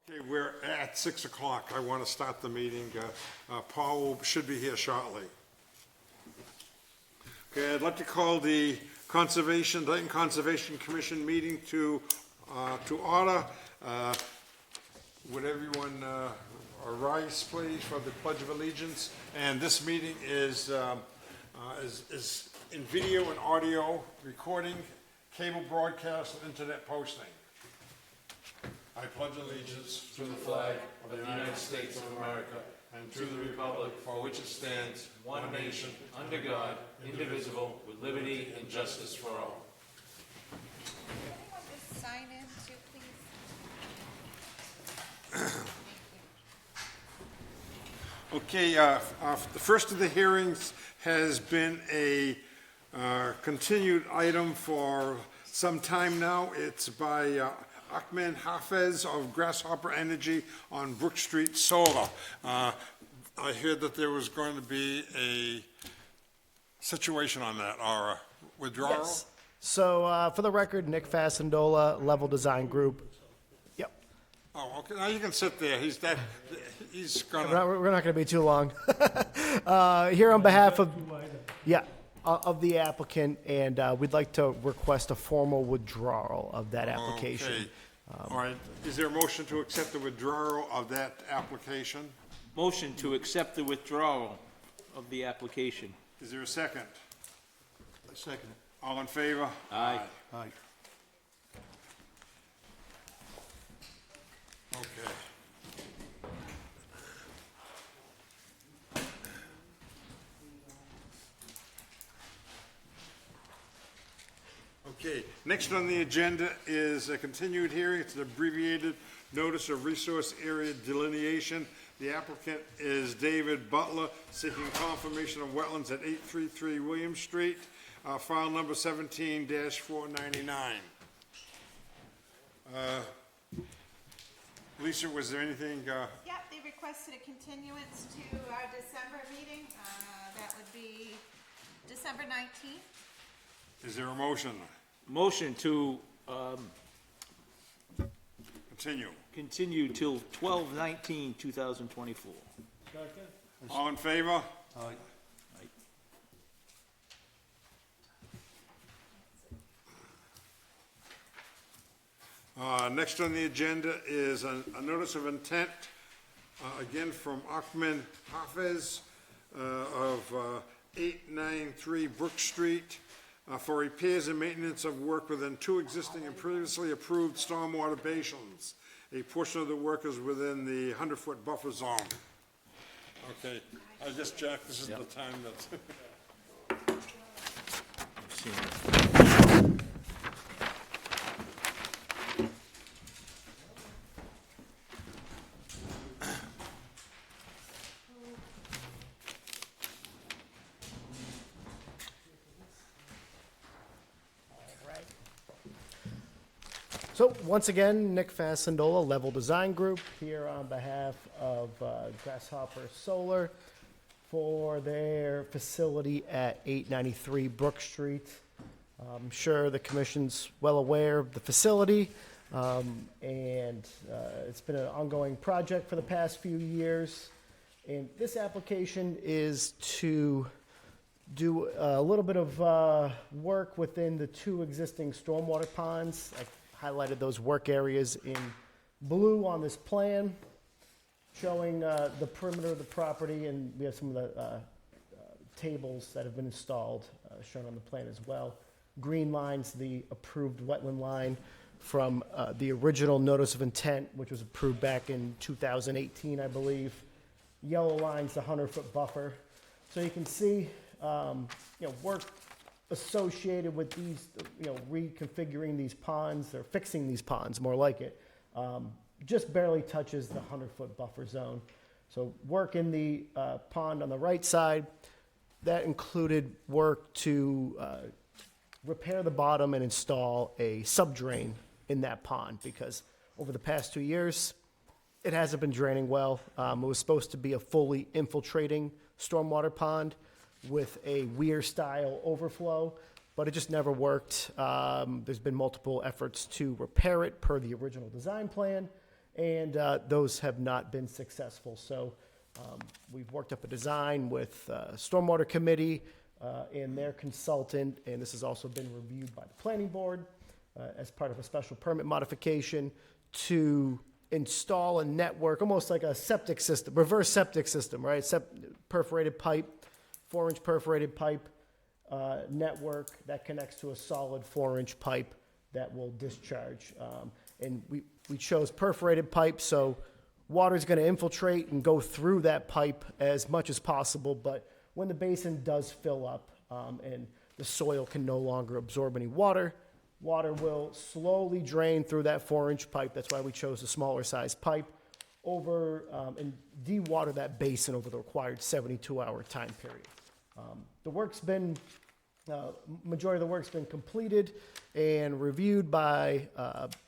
Okay, we're at 6 o'clock. I want to start the meeting. Paul should be here shortly. Okay, I'd like to call the Dayton Conservation Commission meeting to order. Would everyone rise, please, for the Pledge of Allegiance? And this meeting is in video and audio recording, cable broadcast, and internet posting. I pledge allegiance to the flag of the United States of America and to the republic for which it stands, one nation, under God, indivisible, with liberty and justice for all. Anyone just sign in too, please? Okay, the first of the hearings has been a continued item for some time now. It's by Ahmed Hafez of Grasshopper Energy on Brook Street Solar. I heard that there was going to be a situation on that, or a withdrawal? Yes. So, for the record, Nick Fasandola, Level Design Group. Yep. Oh, okay, now you can sit there. He's gonna... We're not going to be too long. Here on behalf of, of the applicant, and we'd like to request a formal withdrawal of that application. Okay. All right, is there a motion to accept the withdrawal of that application? Motion to accept the withdrawal of the application. Is there a second? I second it. All in favor? Aye. Aye. Okay. Okay, next on the agenda is a continued hearing. It's an abbreviated notice of resource area delineation. The applicant is David Butler, seeking confirmation of wetlands at 833 William Street, file number 17-499. Lisa, was there anything, Yep, they requested a continuance to our December meeting. That would be December 19th. is there a motion? Motion to Continue. continue till 12/19/2024. All in favor? Aye. Next on the agenda is a notice of intent, again from Ahmed Hafez of 893 Brook Street, for repairs and maintenance of work within two existing and previously approved stormwater basins. A portion of the work is within the 100-foot buffer zone. Okay, I just checked, this is the time that's... So, once again, Nick Fasandola, Level Design Group, here on behalf of Grasshopper Solar for their facility at 893 Brook Street. I'm sure the commission's well aware of the facility, and it's been an ongoing project for the past few years. And this application is to do a little bit of work within the two existing stormwater ponds. I highlighted those work areas in blue on this plan, showing the perimeter of the property, and we have some of the tables that have been installed shown on the plan as well. Green line's the approved wetland line from the original notice of intent, which was approved back in 2018, I believe. Yellow line's the 100-foot buffer. So you can see, work associated with these, reconfiguring these ponds, or fixing these ponds, more like it, just barely touches the 100-foot buffer zone. So work in the pond on the right side, that included work to repair the bottom and install a subdrain in that pond, because over the past 2 years, it hasn't been draining well. It was supposed to be a fully infiltrating stormwater pond with a weir-style overflow, but it just never worked. There's been multiple efforts to repair it per the original design plan, and those have not been successful. So we've worked up a design with Stormwater Committee and their consultant, and this has also been reviewed by the Planning Board as part of a special permit modification to install a network, almost like a septic system, reverse septic system, right? Perforated pipe, 4-inch perforated pipe network that connects to a solid 4-inch pipe that will discharge. And we chose perforated pipe, so water's gonna infiltrate and go through that pipe as much as possible, but when the basin does fill up and the soil can no longer absorb any water, water will slowly drain through that 4-inch pipe. That's why we chose the smaller size pipe over and de-water that basin over the required 72-hour time period. The work's been, majority of the work's been completed and reviewed by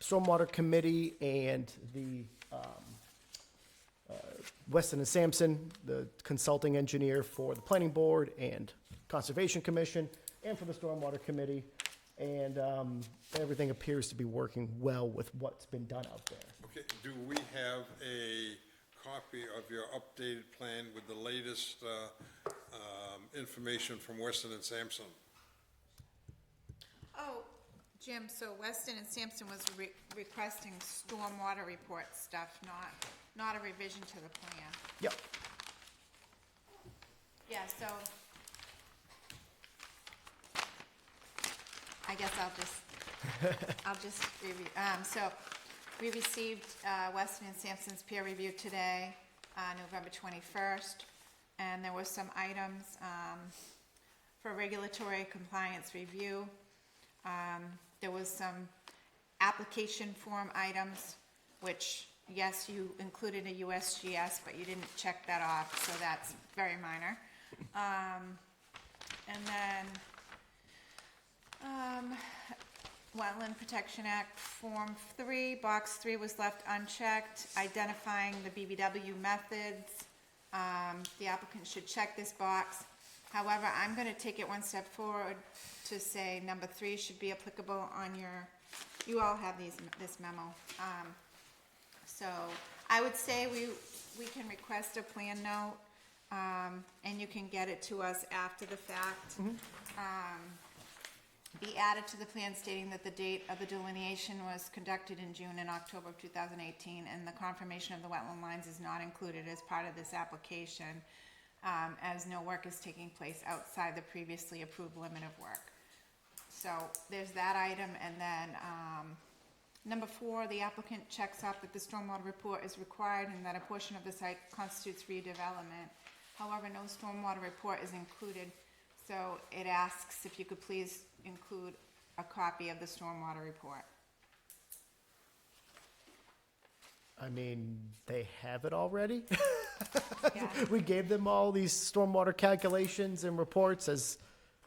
Stormwater Committee and the Weston and Sampson, the consulting engineer for the Planning Board and Conservation Commission, and for the Stormwater Committee. And everything appears to be working well with what's been done out there. Okay, do we have a copy of your updated plan with the latest information from Weston and Sampson? Oh, Jim, so Weston and Sampson was requesting stormwater report stuff, not a revision to the plan. Yep. Yeah, so I guess I'll just review. So we received Weston and Sampson's peer review today, November 21st, and there were some items for regulatory compliance review. There was some application form items, which, yes, you included a USGS, but you didn't check that off, so that's very minor. And then Wetland Protection Act Form 3, Box 3 was left unchecked, identifying the BBW methods. The applicant should check this box. However, I'm gonna take it one step forward to say number 3 should be applicable on you all have this memo. So I would say we can request a plan note, and you can get it to us after the fact. Be added to the plan stating that the date of the delineation was conducted in June and October of 2018, and the confirmation of the wetland lines is not included as part of this application, as no work is taking place outside the previously approved limit of work. So there's that item, and then number 4, the applicant checks off that the stormwater report is required and that a portion of the site constitutes redevelopment. However, no stormwater report is included, so it asks if you could please include a copy of the stormwater report. I mean, they have it already. Yeah. We gave them all these stormwater calculations and reports as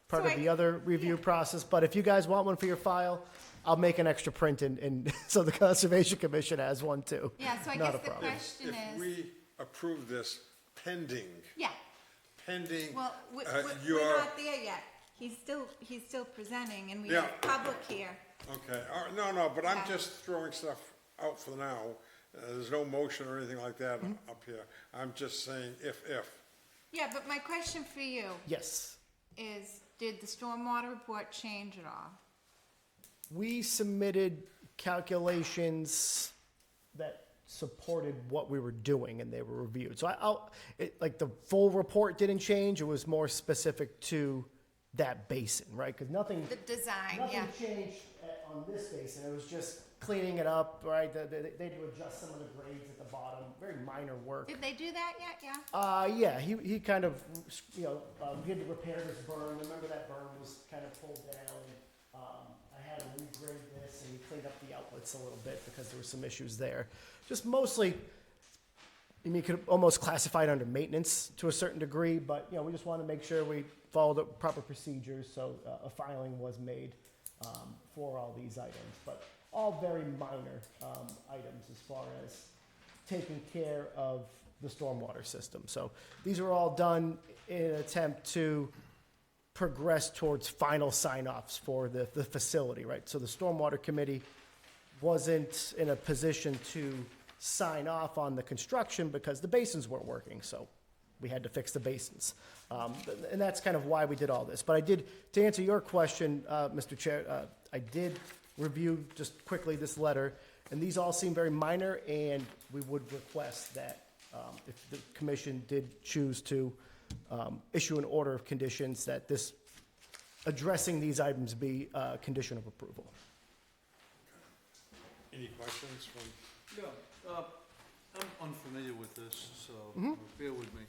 part So of the other review process, but if you guys want one for your file, I'll make an extra print and so the Conservation Commission has one too. Yeah, so I Not guess a the problem. question If is, we approve this pending, yeah, well, we're not there yet. He's still presenting, and we have Yeah. public here. okay, all right, no, but I'm Okay. just throwing stuff out for now. There's no motion or anything like that up here. I'm just saying if. Yeah, but my question for you Yes. is, did the stormwater report change at all? We submitted calculations that supported what we were doing and they were reviewed. So like the full report didn't change, it was more specific to that basin, right? Because nothing The design, yeah. Nothing changed on this basin, it was just cleaning it up, right? They had to adjust some of the grades at the bottom, very minor work. Did they do that yet? Yeah? Yeah, he kind of, he had to repair this berm, remember that berm was kind of pulled down. I had to regrade this and we cleaned up the outlets a little bit because there were some issues there. Just mostly, I mean, you could almost classify it under maintenance to a certain degree, but, we just want to make sure we followed the proper procedures, so a filing was made for all these items, but all very minor items as far as taking care of the stormwater system. So these are all done in an attempt to progress towards final sign-offs for the facility, right? So the Stormwater Committee wasn't in a position to sign off on the construction because the basins weren't working, so we had to fix the basins. And that's kind of why we did all this. But I did, to answer your question, Mr. Chair, I did review just quickly this letter, and these all seem very minor, and we would request that if the commission did choose to issue an order of conditions, that this, addressing these items be a condition of approval. Any questions from? Yeah, I'm unfamiliar with this, so bear with me.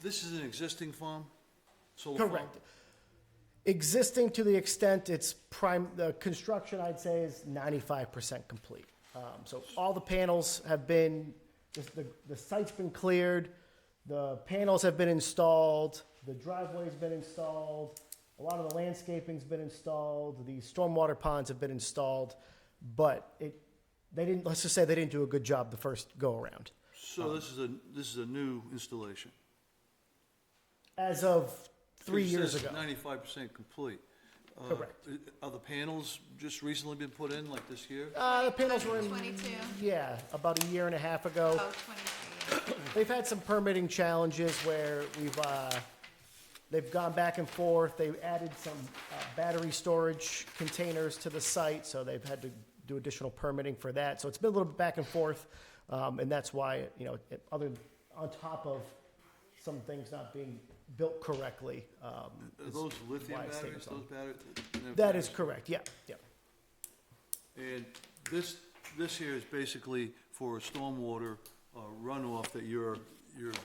This is an existing farm? Solar farm? Correct. Existing to the extent it's the construction, I'd say, is 95% complete. So all the panels have been, the site's been cleared, the panels have been installed, the driveway's been installed, a lot of the landscaping's been installed, the stormwater ponds have been installed, but they didn't, let's just say they didn't do a good job the first go-around. So this is a new installation? As of 3 years ago. 95% complete. Correct. Are the panels just recently been put in, like this year? The panels were in, 22. yeah, about a year and a half ago. Oh, 23, yeah. They've had some permitting challenges where they've gone back and forth. They've added some battery storage containers to the site, so they've had to do additional permitting for that. So it's been a little bit back and forth, and that's why, on top of some things not being built correctly. Are those lithium why it batteries, stays on. those batteries? That is correct, yeah, yeah. And this here is basically for a stormwater runoff that you're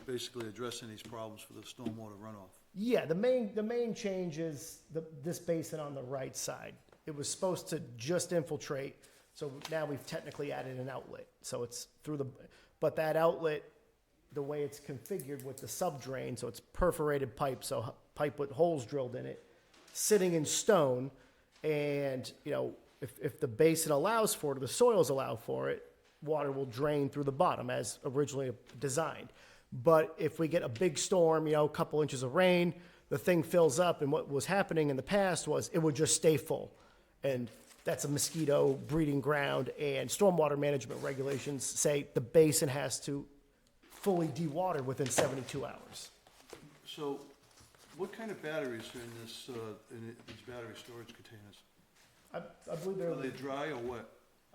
basically addressing these problems for the stormwater runoff. Yeah, the main change is this basin on the right side. It was supposed to just infiltrate, so now we've technically added an outlet. So it's but that outlet, the way it's configured with the subdrain, so it's perforated pipe, so pipe with holes drilled in it, sitting in stone, and, if the basin allows for it, or the soils allow for it, water will drain through the bottom as originally designed. But if we get a big storm, a couple inches of rain, the thing fills up, and what was happening in the past was it would just stay full. And that's a mosquito breeding ground, and stormwater management regulations say the basin has to fully dewater within 72 hours. So what kind of batteries are in these battery storage containers? I believe Are they dry or wet?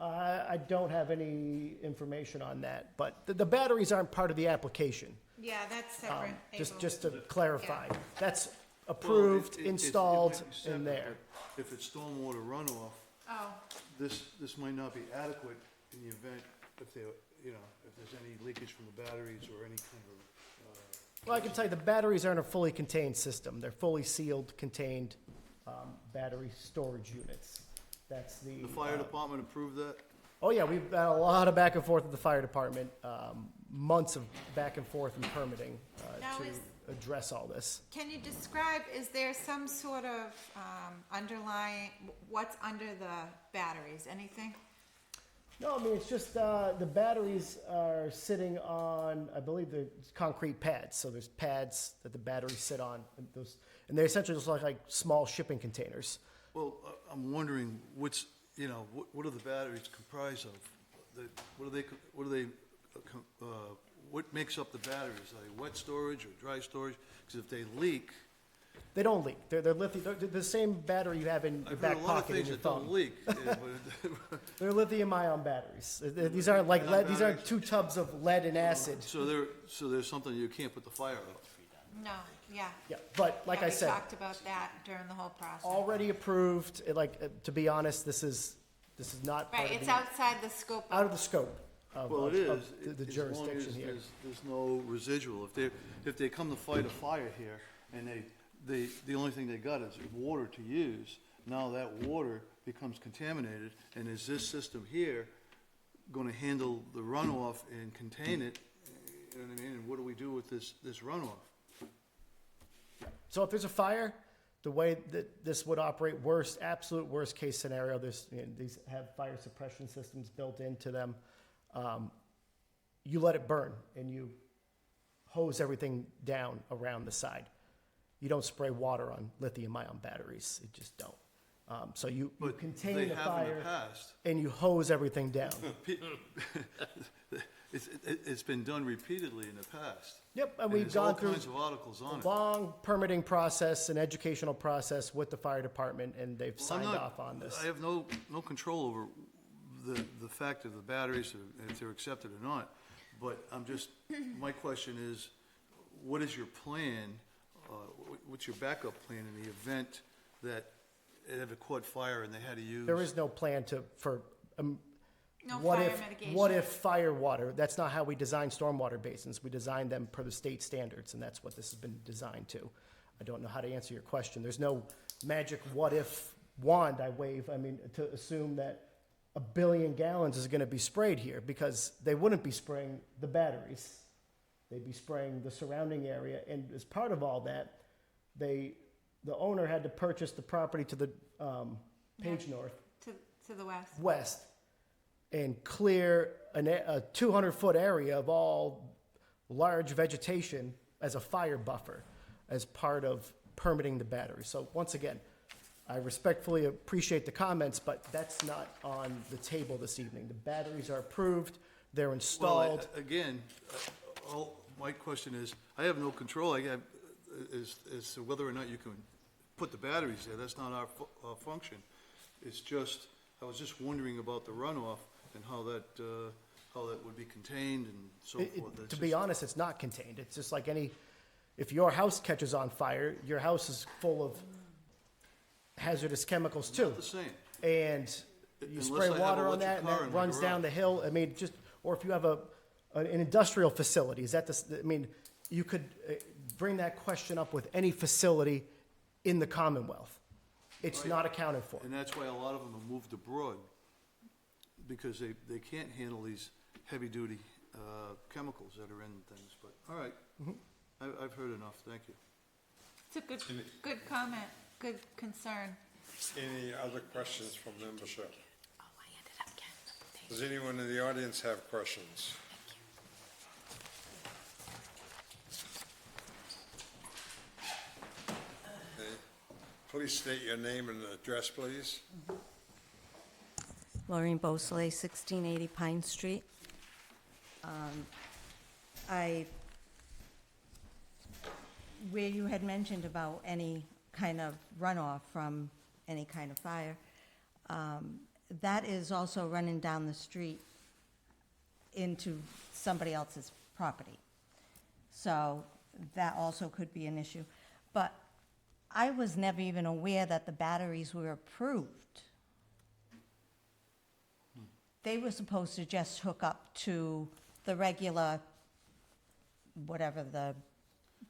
I don't have any information on that, but the batteries aren't part of the application. Yeah, that's separate. Just to clarify, that's Well, approved, it might be installed separate, in there. but if it's stormwater runoff, Oh, this might not be adequate in the event if there's any leakage from the batteries or any kind of, Well, I can tell you, the batteries aren't a fully contained system. They're fully sealed, contained battery storage units. That's the. the fire department approved that? Oh, yeah, we've had a lot of back and forth with the fire department, months of back and forth and permitting Now to is- address all this. can you describe, is there some sort of underlying, what's under the batteries, anything? No, I mean, it's just, the batteries are sitting on, I believe, the concrete pads. So there's pads that the batteries sit on, and they essentially just look like small shipping containers. Well, I'm wondering what are the batteries comprised of? What makes up the batteries? Are they wet storage or dry storage? Because if they leak, They don't leak. They're lithium, they're the same battery you have in your I've heard back a lot of pocket in things your that don't phone. leak. Yeah, but They're lithium-ion batteries. These aren't like lead, these aren't 2 tubs of lead and acid. So there's something you can't put the fire out. No, yeah. Yeah, but like Yeah, I said, We talked about that during the whole process. already approved. To be honest, this is not part Right, of it's the, outside the scope out of, of the scope of, Well, of- it of is. the as long as jurisdiction here. There's no residual. If they come to fight a fire here and the only thing they got is water to use, now that water becomes contaminated, and is this system here gonna handle the runoff and contain it? You know what I mean? And what do we do with this runoff? So if there's a fire, the way that this would operate, absolute worst case scenario, these have fire suppression systems built into them. You let it burn and you hose everything down around the side. You don't spray water on lithium-ion batteries. You just don't. So you But contain they the have in fire the past. and you hose everything down. It's been done repeatedly in the past. Yep, and And we've there's gone all through kinds of articles on a it. long permitting process and educational process with the fire department, and they've I'm signed not- off on this. I have no control over the fact of the batteries, or if they're accepted or not. But I'm just, my question is, what is your plan, what's your backup plan in the event that it ever caught fire and they had to use? There is no plan for, No what fire if, mitigation. what if fire water, that's not how we design stormwater basins. We design them per the state standards, and that's what this has been designed to. I don't know how to answer your question. There's no magic what-if wand I wave, I mean, to assume that 1 billion gallons is gonna be sprayed here, because they wouldn't be spraying the batteries. They'd be spraying the surrounding area, and as part of all that, the owner had to purchase the property to the, Page North, To the west. west, and clear a 200-foot area of all large vegetation as a fire buffer, as part of permitting the battery. So once again, I respectfully appreciate the comments, but that's not on the table this evening. The batteries are approved, they're Well, installed. again, my question is, I have no control, as to whether or not you can put the batteries there, that's not our function. It's just, I was just wondering about the runoff and how that would be contained and so forth. It's To be just- honest, it's not contained. It's just like if your house catches on fire, your house is full of hazardous chemicals too. Not the same. And you Unless spray I have water on electric that and car that in my runs down garage. the hill. I mean, or if you have an industrial facility, is that I mean, you could bring that question up with any facility in the Commonwealth. It's not accounted for. And that's why a lot of them have moved abroad, because they can't handle these heavy-duty chemicals that are in things, but, all right. I've heard enough, thank you. It's a good comment, good concern. Any other questions from membership? Oh, I ended up getting. Does anyone in the audience have questions? Okay. Please state your name and address, please. Maureen Beausoleil, 1680 Pine Street. Where you had mentioned about any kind of runoff from any kind of fire, that is also running down the street into somebody else's property. So that also could be an issue. But I was never even aware that the batteries were approved. They were supposed to just hook up to the regular, whatever, the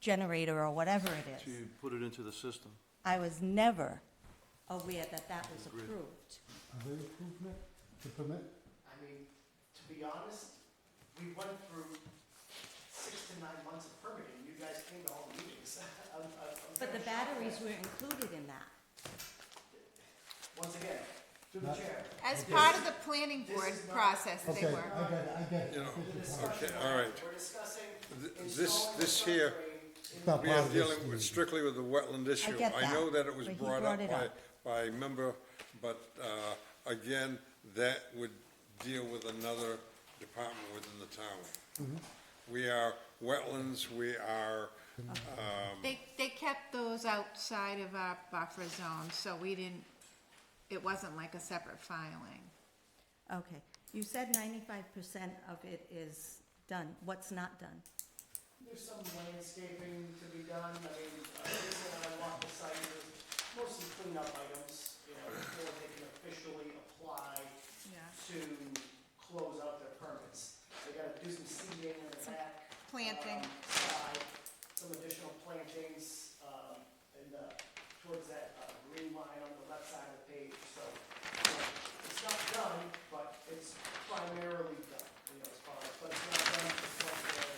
generator or whatever it So is. you put it into the system. I was never aware that that was approved. Are they approved it, the permit? I mean, to be honest, we went through 6 to 9 months of permitting. You guys came to all the meetings. But the batteries were included in that. Once again, through the chair. As part of the planning board process, they Okay, were. I get it. You know, okay, all right. We're discussing This here, It's not we part are of this. dealing with strictly with the wetland issue. get I know that, that it was but he brought brought up it up. by a member, but, again, that would deal with another department within the town. We are wetlands, we are, They kept those outside of our buffer zone, so we didn't, it wasn't like a separate filing. Okay. You said 95% of it is done. What's not done? There's some landscaping to be done. I mean, Lisa and I walked the site, there's mostly cleanup items, before they can officially apply Yeah. to close out their permits. They gotta do some seeding in the back. Planting. Side, some additional plantings, towards that, green line on the left side of the page, so, it's not done, but it's primarily done, as far as, but it's not done to the point where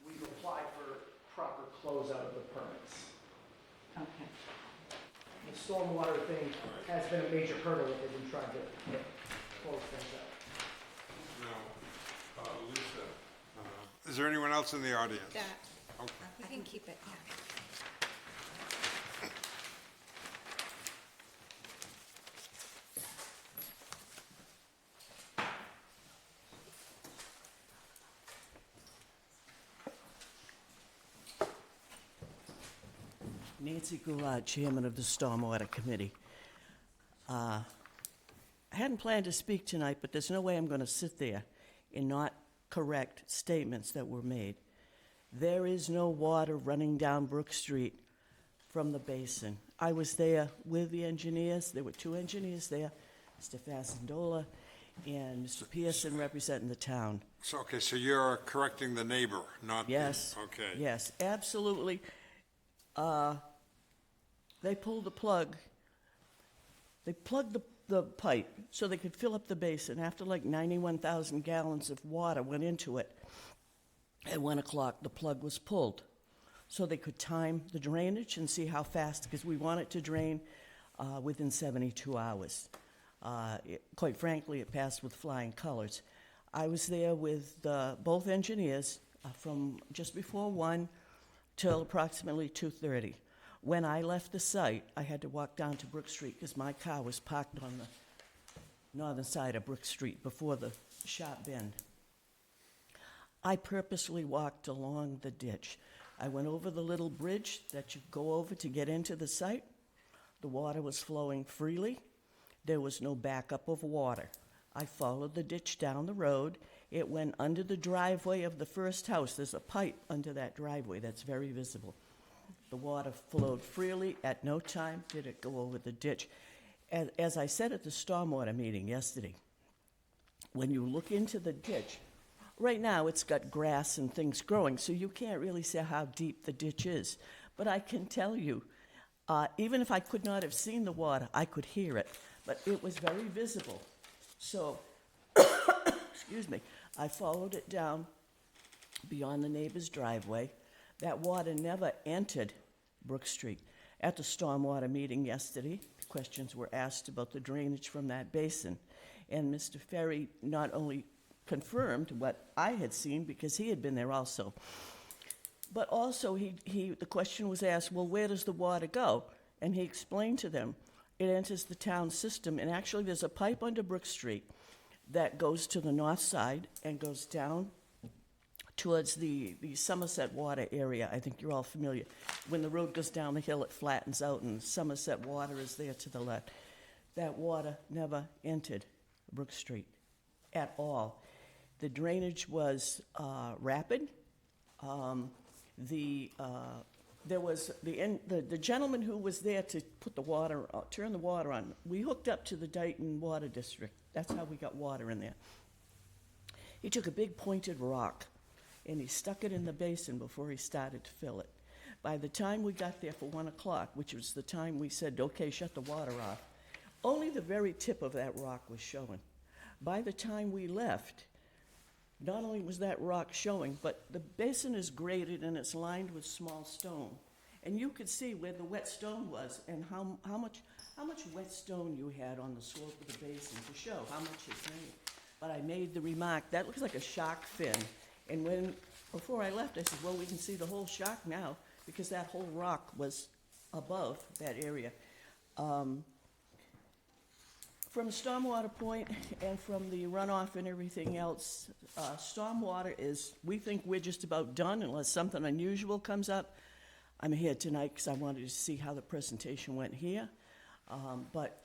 we've applied for proper closeout of the permits. Okay. The stormwater thing has been a major hurdle that they've been trying to close things out. no, Lisa. Is there anyone else in the audience? Okay. You can keep it, yeah. Nancy Goulart, Chairman of the Stormwater Committee. I hadn't planned to speak tonight, but there's no way I'm going to sit there and not correct statements that were made. There is no water running down Brook Street from the basin. I was there with the engineers. There were two engineers there, Mr. Fasendola and Mr. Pearson representing the town. So, okay, so you're correcting the neighbor, not the... Yes. Okay. Yes, absolutely. They pulled the plug. They plugged the pipe so they could fill up the basin. After like 91,000 gallons of water went into it, at 1 o'clock, the plug was pulled so they could time the drainage and see how fast, because we want it to drain within 72 hours. Quite frankly, it passed with flying colors. I was there with both engineers from just before 1 till approximately 2:30. When I left the site, I had to walk down to Brook Street because my car was parked on the northern side of Brook Street before the sharp bend. I purposely walked along the ditch. I went over the little bridge that you go over to get into the site. The water was flowing freely. There was no backup of water. I followed the ditch down the road. It went under the driveway of the first house. There's a pipe under that driveway that's very visible. The water flowed freely. At no time did it go over the ditch. As I said at the stormwater meeting yesterday, when you look into the ditch, right now it's got grass and things growing, so you can't really say how deep the ditch is. But I can tell you, even if I could not have seen the water, I could hear it. But it was very visible. So, excuse me, I followed it down beyond the neighbor's driveway. That water never entered Brook Street. At the stormwater meeting yesterday, questions were asked about the drainage from that basin. And Mr. Ferry not only confirmed what I had seen, because he had been there also, but also the question was asked, well, where does the water go? And he explained to them, it enters the town system, and actually there's a pipe under Brook Street that goes to the north side and goes down towards the Somerset Water area. I think you're all familiar. When the road goes down the hill, it flattens out, and Somerset Water is there to the left. That water never entered Brook Street at all. The drainage was rapid. There was the gentleman who was there to put the water, turn the water on. We hooked up to the Dayton Water District. That's how we got water in there. He took a big pointed rock and he stuck it in the basin before he started to fill it. By the time we got there for 1 o'clock, which was the time we said, okay, shut the water off, only the very tip of that rock was showing. By the time we left, not only was that rock showing, but the basin is graded and it's lined with small stone. And you could see where the wet stone was and how much wet stone you had on the slope of the basin to show how much it rained. But I made the remark, that looks like a shark fin. And before I left, I said, well, we can see the whole shark now because that whole rock was above that area. From a stormwater point and from the runoff and everything else, stormwater is, we think we're just about done unless something unusual comes up. I'm here tonight because I wanted to see how the presentation went here. But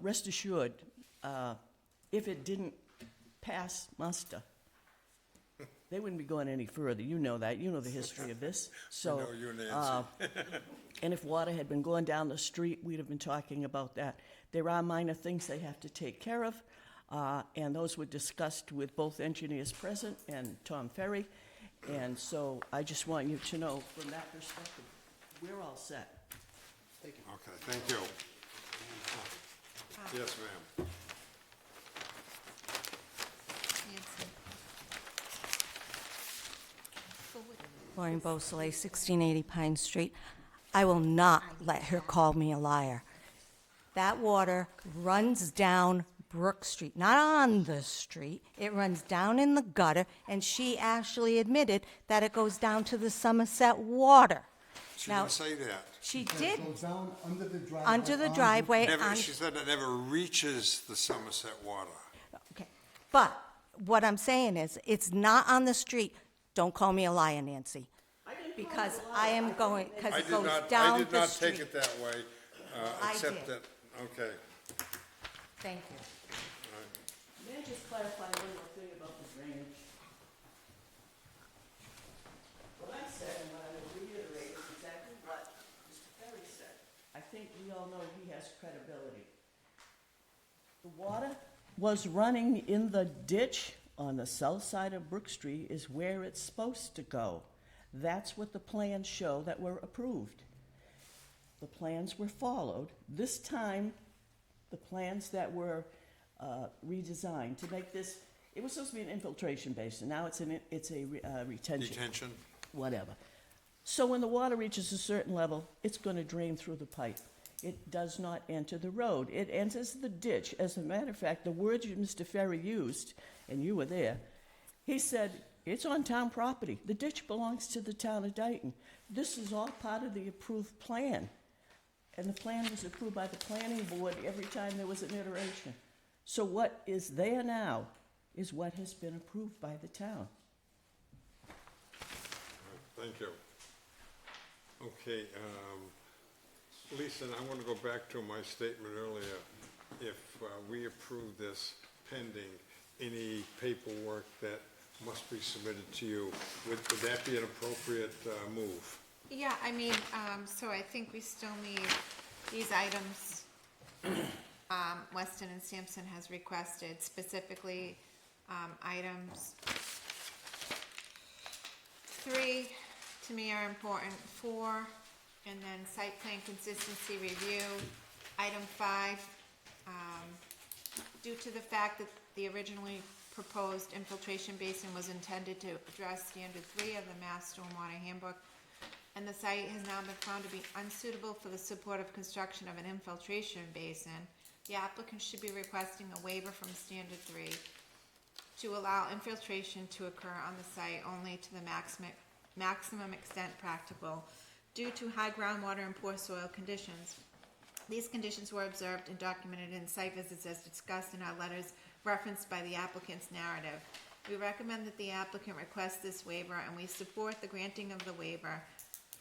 rest assured, if it didn't pass muster, they wouldn't be going any further. You know that. You know the history of this. So, know you, Nancy. and if water had been going down the street, we'd have been talking about that. There are minor things they have to take care of, and those were discussed with both engineers present and Tom Ferry. And so I just want you to know, from that perspective, we're all set. Okay, thank you. Yes, ma'am. Maureen Beausoleil, 1680 Pine Street. I will not let her call me a liar. That water runs down Brook Street, not on the street. It runs down in the gutter, and she actually admitted that it goes down to the Somerset Water. She Now, didn't say that. she It did, goes down under the driveway. under the on driveway. Never, she said it never reaches the Somerset water. Okay, but what I'm saying is, it's not on the street. Don't call me a liar, Nancy. I didn't because I am going, because I it did goes not, I down did the not take street. it that way, I except did. that, okay. Thank you. May I just clarify one more thing about the drainage? What I said, and what I will reiterate, is exactly what Mr. Ferry said. I think we all know he has credibility. The water was running in the ditch on the south side of Brook Street is where it's supposed to go. That's what the plans show that were approved. The plans were followed. This time, the plans that were redesigned to make this, it was supposed to be an infiltration basin. Now it's a retention. Detention, Whatever. So when the water reaches a certain level, it's going to drain through the pipe. It does not enter the road. It enters the ditch. As a matter of fact, the words Mr. Ferry used, and you were there, he said, it's on town property. The ditch belongs to the town of Dayton. This is all part of the approved plan. And the plan was approved by the planning board every time there was an iteration. So what is there now is what has been approved by the town. thank you. Okay, Lisa, I want to go back to my statement earlier. If we approve this pending any paperwork that must be submitted to you, would that be an appropriate move? Yeah, I mean, so I think we still need these items, Weston and Sampson has requested, specifically, items 3, to me are important, 4, and then site plan consistency review. Item 5, due to the fact that the originally proposed infiltration basin was intended to address standard 3 of the Mass Stormwater Handbook, and the site has now been found to be unsuitable for the support of construction of an infiltration basin, the applicant should be requesting a waiver from standard 3 to allow infiltration to occur on the site only to the maximum extent practical due to high groundwater and poor soil conditions. These conditions were observed and documented in site visits as discussed in our letters referenced by the applicant's narrative. We recommend that the applicant request this waiver, and we support the granting of the waiver.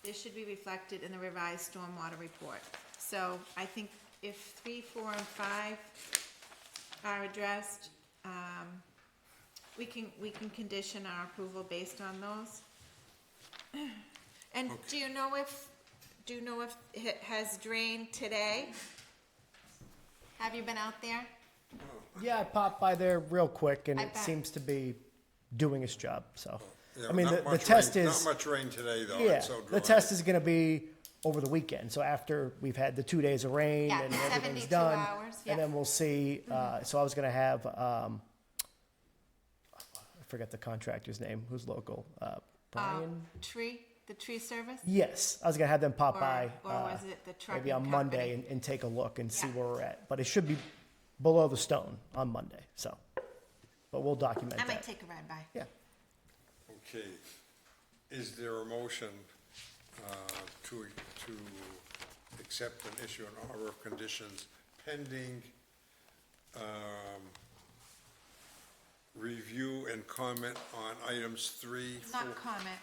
This should be reflected in the revised stormwater report. So I think if 3, 4, and 5 are addressed, we can condition our approval based on those. And do you know if it has drained today? Have you been out there? Yeah, I popped by there real quick, and I it bet. seems to be doing its job, so. Yeah, I mean, not the much test rain- is. Not much rain today, though. Yeah, It's so the dry. test is gonna be over the weekend, so after we've had the 2 days of rain Yeah, and everything's 72 done. hours, yeah. And then we'll see, so I was gonna have, I forget the contractor's name, who's local, Brian? The tree service? Yes, I was gonna have them pop Or- by. or was it the Maybe trucking on Monday company? and take a look and see Yeah. where we're at, but it should be below the stone on Monday, so. But we'll document I that. might take a ride by. Yeah. Okay, is there a motion to accept and issue an order of conditions pending review and comment on items 3, 4, Not comment.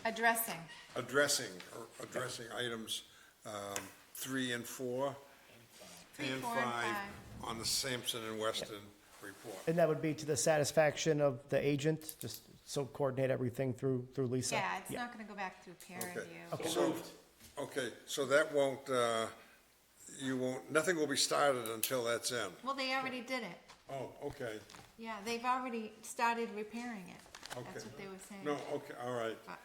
Addressing. addressing items 3 and 4 3, and 4, and 5 5. on the Sampson and Weston report? And that would be to the satisfaction of the agent, just so coordinate everything through Lisa? Yeah, it's not gonna go back through peer Okay. review. So that won't, nothing will be started until that's in? Well, they already did it. Oh, okay, Yeah, they've already started repairing it. okay. That's what they were saying. No, okay, all right. But-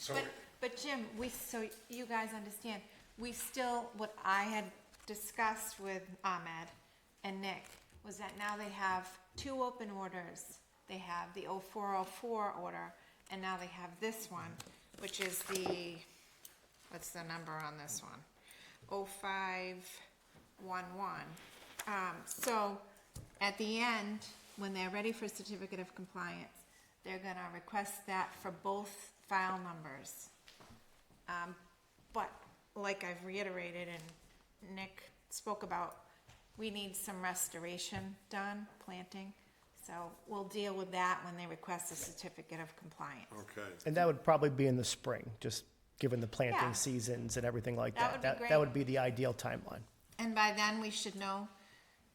So, But Jim, so you guys understand, we still, what I had discussed with Ahmed and Nick was that now they have 2 open orders. They have the 0404 order, and now they have this one, which is what's the number on this one? 0511. So at the end, when they're ready for certificate of compliance, they're gonna request that for both file numbers. But like I've reiterated and Nick spoke about, we need some restoration done, planting. So we'll deal with that when they request a certificate of compliance. Okay. And that would probably be in the spring, just given the Yeah. planting seasons and everything like That that. would be great. That would be the ideal timeline. And by then, we should know,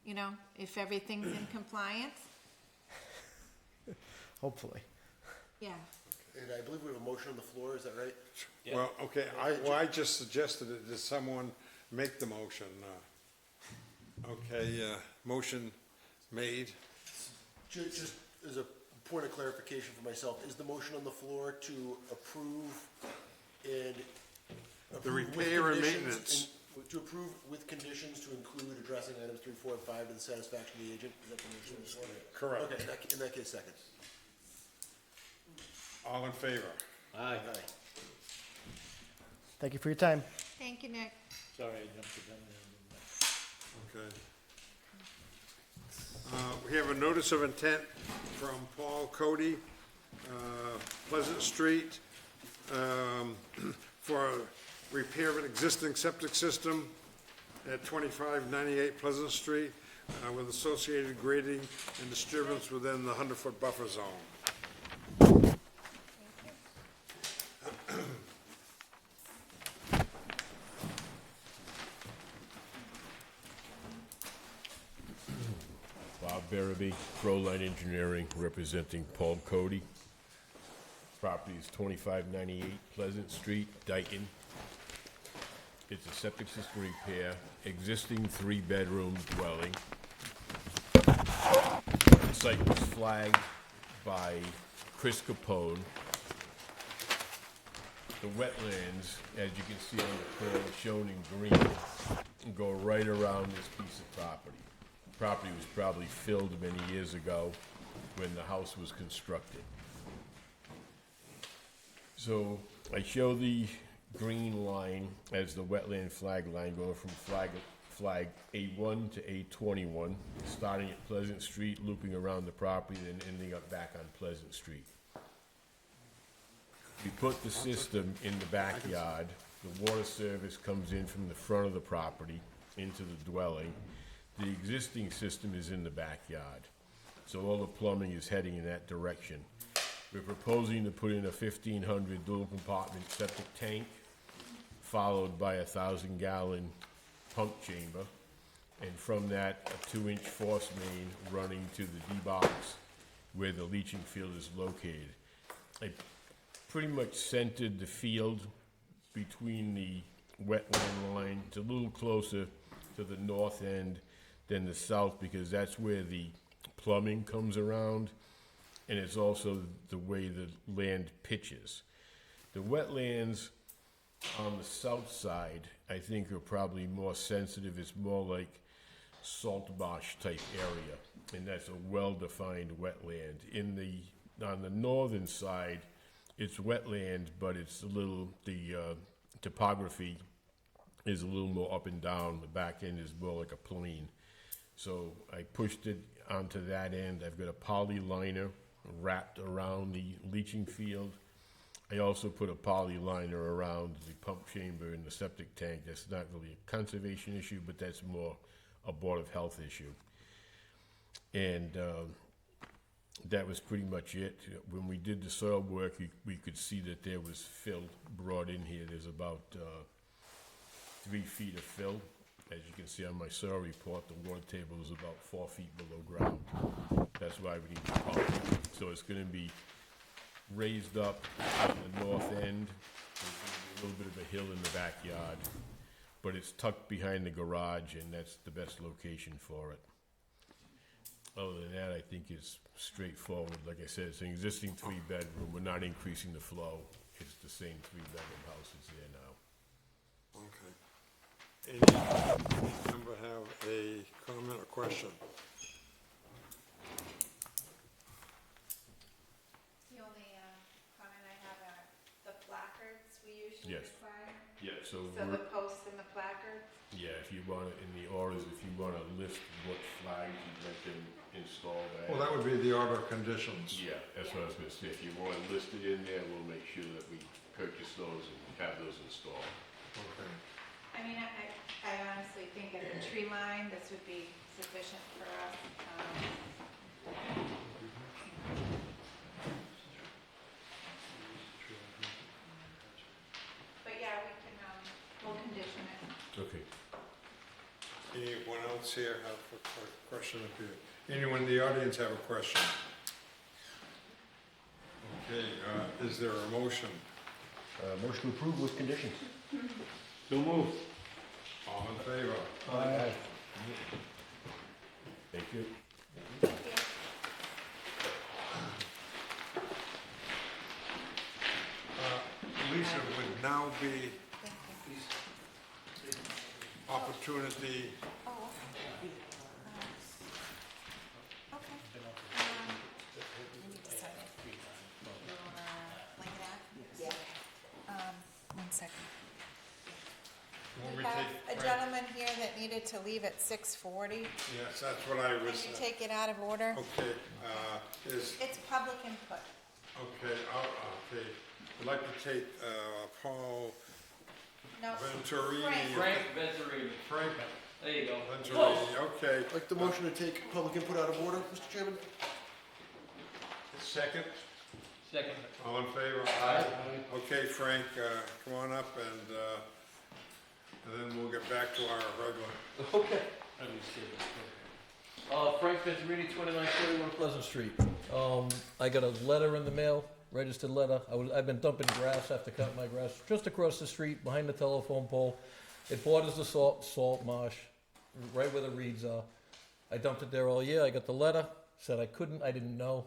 you know, if everything's in compliance. Hopefully. Yeah. And I believe we have a motion on the floor, is that right? Well, okay, I just suggested it. Did someone make the motion? Okay, motion made. Just as a point of clarification for myself, is the motion on the floor to approve and The approve with repair and conditions maintenance. to approve with conditions to include addressing items 3, 4, and 5 to the satisfaction of the agent? Is that the motion on the floor? Correct. Okay, in that case, second. All in favor? Aye. Thank you for your time. Thank you, Nick. Sorry, I jumped the gun there. Okay. We have a notice of intent from Paul Cody, Pleasant Street, for repair of an existing septic system at 2598 Pleasant Street, with associated grading and disturbance within the 100-foot buffer zone. Bob Barabee, Crowline Engineering, representing Paul Cody. Property is 2598 Pleasant Street, Dayton. It's a septic system repair, existing 3-bedroom dwelling. The site was flagged by Chris Capone. The wetlands, as you can see on the plan shown in green, go right around this piece of property. Property was probably filled many years ago when the house was constructed. So I show the green line as the wetland flag line going from flag A1 to A21, starting at Pleasant Street, looping around the property, then ending up back on Pleasant Street. We put the system in the backyard. The water service comes in from the front of the property into the dwelling. The existing system is in the backyard, so all the plumbing is heading in that direction. We're proposing to put in a 1,500 dual compartment septic tank, followed by a 1,000-gallon pump chamber, and from that, a 2-inch force main running to the D-box where the leaching field is located. I pretty much centered the field between the wetland line. It's a little closer to the north end than the south because that's where the plumbing comes around, and it's also the way the land pitches. The wetlands on the south side, I think, are probably more sensitive. It's more like salt marsh type area, and that's a well-defined wetland. On the northern side, it's wetland, but it's a little, the topography is a little more up and down. The back end is more like a plain. So I pushed it onto that end. I've got a poly liner wrapped around the leaching field. I also put a poly liner around the pump chamber and the septic tank. That's not really a conservation issue, but that's more a Board of Health issue. And that was pretty much it. When we did the soil work, we could see that there was fill brought in here. There's about 3 feet of fill. As you can see on my soil report, the water table is about 4 feet below ground. That's why we need to pump. So it's going to be raised up on the north end. There's going to be a little bit of a hill in the backyard, but it's tucked behind the garage, and that's the best location for it. Other than that, I think it's straightforward. Like I said, it's an existing 3-bedroom. We're not increasing the flow. It's the same 3-bedroom house that's there now. Okay. Any member have a comment or question? The only comment I have are the placards we usually Yes. require. Yeah, so So the posts and the placards. yeah, if you want it in the orders, if you want to list what flags you'd like them installed. Well, that would be the order of conditions. Yeah, that's what I was gonna say. If you want it listed in there, we'll make sure that we purchase those and have those installed. Okay. I mean, I honestly think at the tree line, this would be sufficient for us. Anyone else here have a question up here? Anyone in the audience have a question? Okay, is there a motion? Motion to approve with conditions. So move. All in favor? Thank you. Lisa, would now be opportunity, Oh, okay. Okay. I need to sign it. You wanna link that? Yeah. One second. when We we have take, a gentleman here that needed to leave at 6:40. yes, that's what I Can was, you take it out of order? okay, is, It's public input. okay, okay. I'd like to take, Paul No. Venturini. Frank. Venturini. Frank There you go. Venturini, okay. I'd like the motion to take public input out of order, Mr. Chairman. Second, Second. all in favor? Aye. Okay, Frank, come on up and then we'll get back to our regular. Okay. Frank Venturini, 2941 Pleasant Street. I got a letter in the mail, registered letter. I've been dumping grass after cutting my grass just across the street behind the telephone pole. It borders the salt marsh, right where the reeds are. I dumped it there all year. I got the letter, said I couldn't, I didn't know.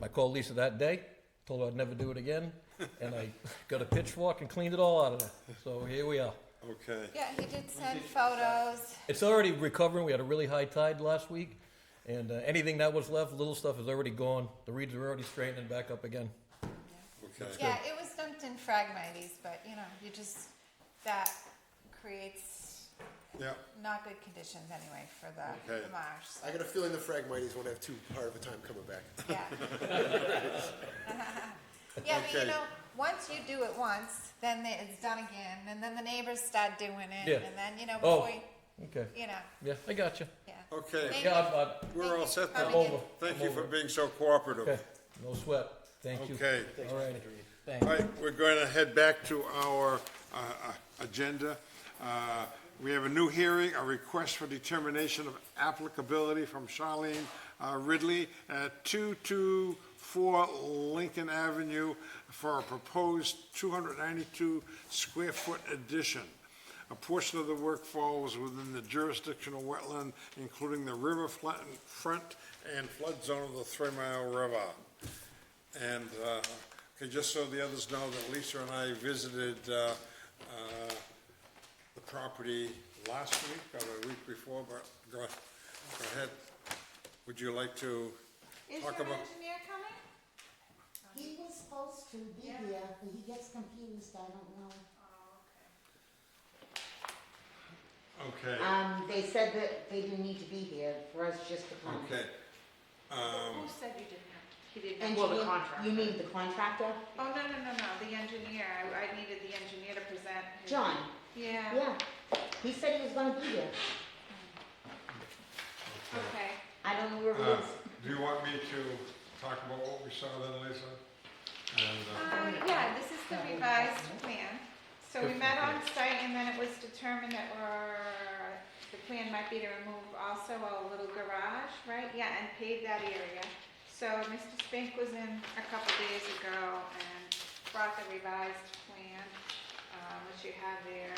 I called Lisa that day, told her I'd never do it again, and I got a pitchfork and cleaned it all out of there. So here we are. Okay, Yeah, he did send photos. It's already recovering. We had a really high tide last week, and anything that was left, little stuff, is already gone. The reeds are already straightening back up again. okay. Yeah, it was dumped in Phragmites, but that creates Yeah, not good conditions anyway for the Okay. marsh. So, I got a feeling the Phragmites won't have too hard of a time coming back. yeah. Yeah, but Okay. once you do it once, then it's done again, and then the neighbors start doing it, Yeah. and then, Oh. before you, Okay. yeah. Yeah, I got you. okay. Thank Yeah, you. We're all set then. Thank you for coming over. Thank I'm you for over. being so cooperative. Okay. No sweat. Thank you. Okay. All right. All right, we're going to head back to our agenda. We have a new hearing, a request for determination of applicability from Charlene Ridley at 224 Lincoln Avenue for a proposed 292 square foot addition. A portion of the work falls within the jurisdictional wetland, including the river front and flood zone of the 3 Mile River. And, okay, just so the others know that Lisa and I visited, the property last week or the week before, but go ahead. Would you like to Is talk your about? engineer coming? He was supposed to be here, but he gets confused, I don't know. Okay, They said that they didn't need to be here for us just to come. okay. Who said you didn't have, he didn't have? Engineer, you mean the contractor? Oh, no, the engineer, I needed the engineer to present. his- John? Yeah, Yeah. He said he was gonna be here. okay. I don't know where he is. Do you want me to talk about what we saw then, Lisa? And, Yeah, this is the revised plan. So we met on site and then it was determined that the plan might be to remove also a little garage, right? Yeah, and pave that area. So Mr. Spink was in a couple days ago and brought the revised plan, which you have there.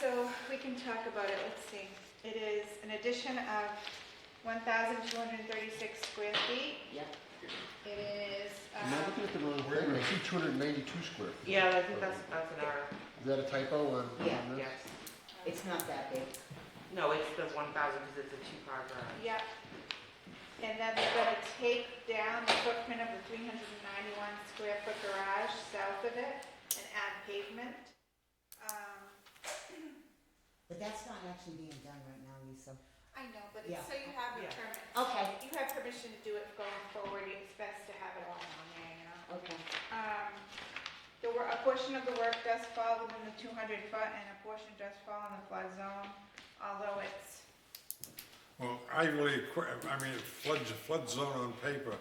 So we can talk about it, let's see. It is an addition of 1,236 square feet. Yep. It is, Am I looking at the wrong thing? I see 292 square feet. Yeah, I think that's an error. Is that a typo on Yeah. on this? Yes. It's not that big. No, it's the 1,000 because it's a two-car garage. yep. And then they're gonna take down the footprint of the 391 square foot garage south of it and add pavement. But that's not actually being done right now, Lisa. I know, but Yeah. so you have the Yeah. permit. Okay. You have permission to do it going forward, it's best to have it all on there, Okay. A portion of the work does fall within the 200 foot and a portion does fall in the flood zone, although it's, well, I really, flood zone on paper,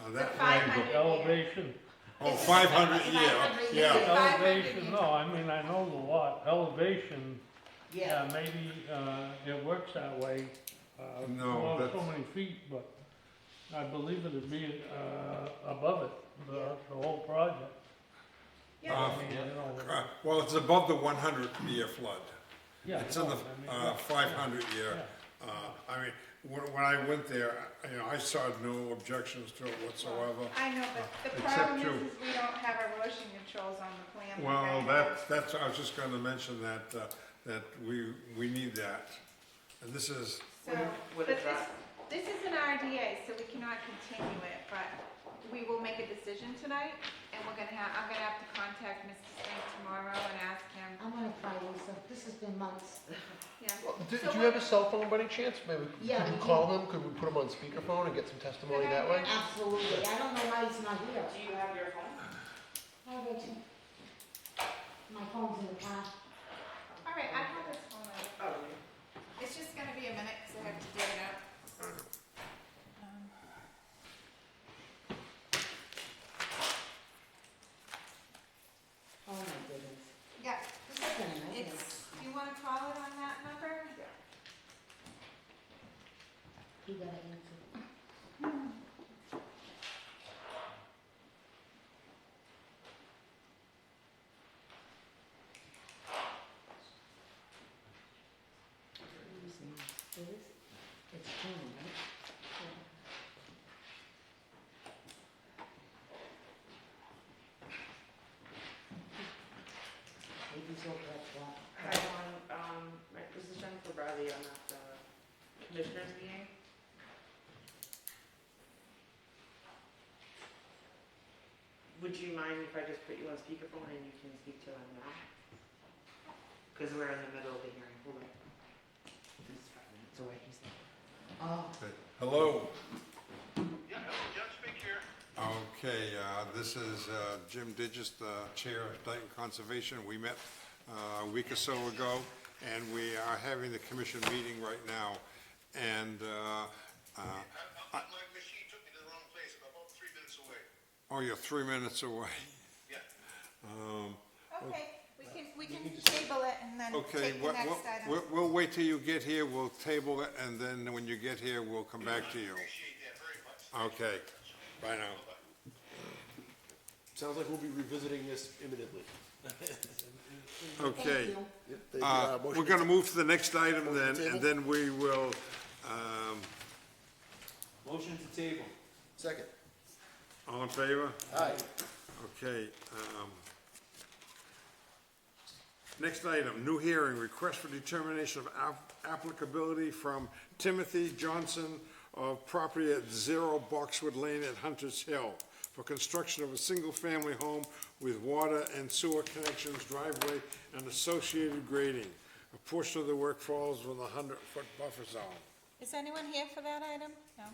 the that. 500 Elevation, Oh, 500, It's yeah, 500 yeah. years. elevation, no, I mean, I know the lot, elevation Yeah. maybe, it works that way. No, Along so that's- many feet, but I believe it'd be, above it, the whole project. Yeah. I mean, you know, Well, it's above the 100-year flood. yeah. It's in the no, I mean, 500-year. yeah. I mean, when I went there, you know, I saw no objections to it whatsoever. I know, but the Except problem to- is we don't have erosion controls on the plan. Well, like that's, I was just gonna mention that, that we need that. And this is, So, What but is that? this is an RDA, so we cannot continue it, but we will make a decision tonight, and I'm gonna have to contact Mr. Spank tomorrow and ask him, I'm gonna try, Lisa, this has been months. yeah. Do So you have a cell phone by any chance? Maybe, Yeah, could we you call him? Could we put him on speakerphone and get some testimony that way? Absolutely, I don't know why he's not here. Do you have your phone? Hi, Rachel. My phone's in the car. All right, I have his phone number. Oh, It's just gonna be a minute, because I have to dig it out. Oh my goodness. Yeah, That's been a nightmare. it's, do you wanna call it on that number? You gotta answer. It is, it's June, right? Maybe so, Hi, this is Jennifer Bradley, I'm at the commissioners meeting. Would you mind if I just put you on speakerphone and you can speak to them now? Cause we're in the middle of the hearing, hold on. He's 5 minutes away, he's there. Oh, hello? Yeah, Jeff, speak here. Okay, this is Jim Digis, the Chair of Dayton Conservation. We met a week or so ago, and we are having the commission meeting right now. And, My machine took me to the wrong place, about 3 minutes away. oh, you're 3 minutes away. Yeah. Okay, we can table it and then Okay, take the next item. we'll wait till you get here, we'll table it, and then when you get here, we'll come back to you. Appreciate that very much. Okay, bye now. Sounds like we'll be revisiting this imminently. Okay, thank you. we're gonna move to the next item Motion then, to table? and then we will, Motion to table. Second. all in favor? Aye. Okay, next item, new hearing, request for determination of applicability from Timothy Johnson of property at 0 Boxwood Lane at Hunters Hill for construction of a single-family home with water and sewer connections, driveway, and associated grading. A portion of the work falls within the 100-foot buffer zone. Is anyone here for that item? No.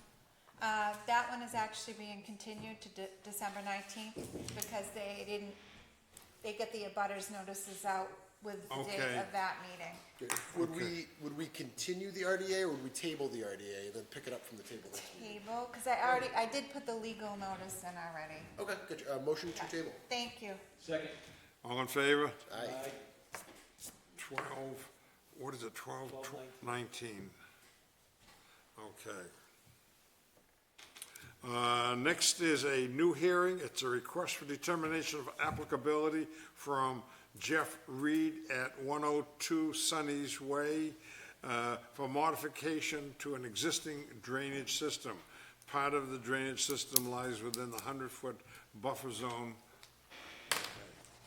That one is actually being continued to December 19th because they get the abutters notices out with the date Okay. of that meeting. Would we continue the RDA or would we table the RDA and then pick it up from the table next week? Table, because I did put the legal notice in already. Okay, good. Motion to table. Thank you. Second. All in favor? Aye. 12, what is it, 12, 19? Okay. Next is a new hearing. It's a request for determination of applicability from Jeff Reed at 102 Sunny's Way for modification to an existing drainage system. Part of the drainage system lies within the 100-foot buffer zone.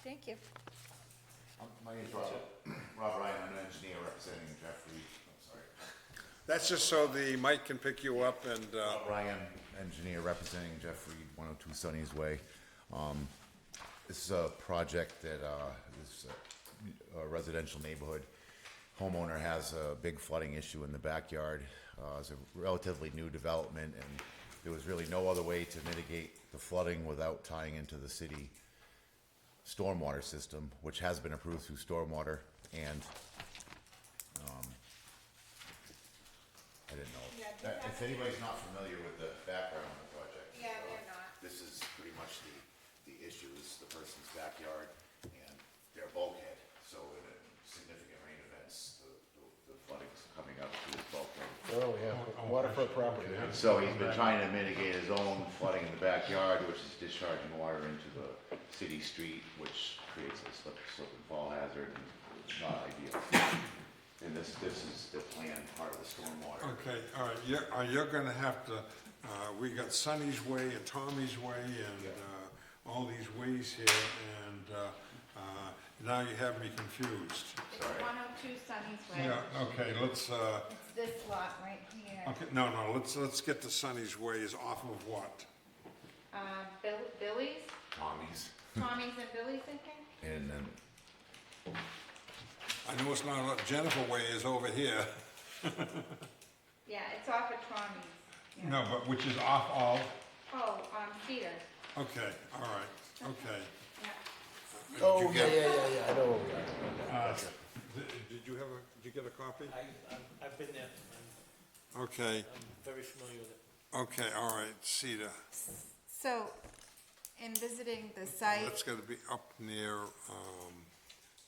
Thank you. My name's Rob Ryan, I'm an engineer representing Jeff Reed, I'm sorry. That's just so the mic can pick you up and, Rob Ryan, engineer representing Jeff Reed, 102 Sunny's Way. This is a project that is a residential neighborhood. Homeowner has a big flooding issue in the backyard. It's a relatively new development, and there was really no other way to mitigate the flooding without tying into the city stormwater system, which has been approved through stormwater, and I didn't know. If anybody's not familiar with the background of the project. Yeah, they're not. This is pretty much the issue is the person's backyard and their bulkhead. So in a significant rain events, the Oh, yeah, waterfront property. So he's been trying to mitigate his own flooding in the backyard, which is discharging water into the city street, which creates a slip and fall hazard, and it's not ideal. And this is the planned part of the stormwater. Okay, all right, you're gonna have to, we got Sonny's Way and Tommy's Way and, all these ways here, and, now you have me confused. It's 102 Sunny's Way. Yeah, okay, let's, It's this lot right here. okay, no, let's get to Sonny's Way is off of what? Billy's? Tommy's. Tommy's and Billy's, I think? And then, I know it's not, Jennifer Way is over here. Yeah, it's off of Tommy's. Yeah. No, but which is off of, Oh, Cedar. okay, all right, okay. Yeah. Oh, yeah, I know where we are. Did you get a copy? I've been there. Okay, I'm very familiar with it. okay, all right, Cedar. So, in visiting the site, That's gotta be up near,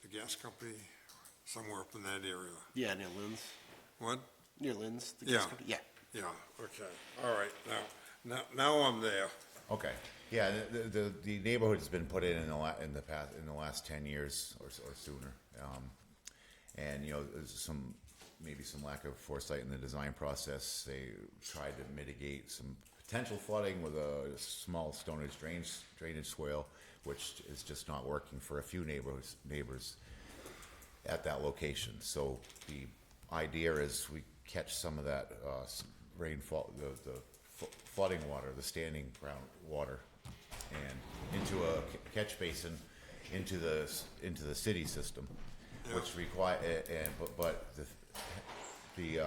the gas company, somewhere up in that area. Yeah, near Lynn's. What? Near Lynn's. the Yeah. gas company? Yeah. Yeah, okay, all right, now I'm there. okay, yeah, the neighborhood's been put in the last 10 years or sooner. And, you know, there's maybe some lack of foresight in the design process. They tried to mitigate some potential flooding with a small drainage swale, which is just not working for a few neighbors at that location. So the idea is we catch some of that rainfall, the flooding water, the standing ground water, and into a catch basin into the city system, which require but the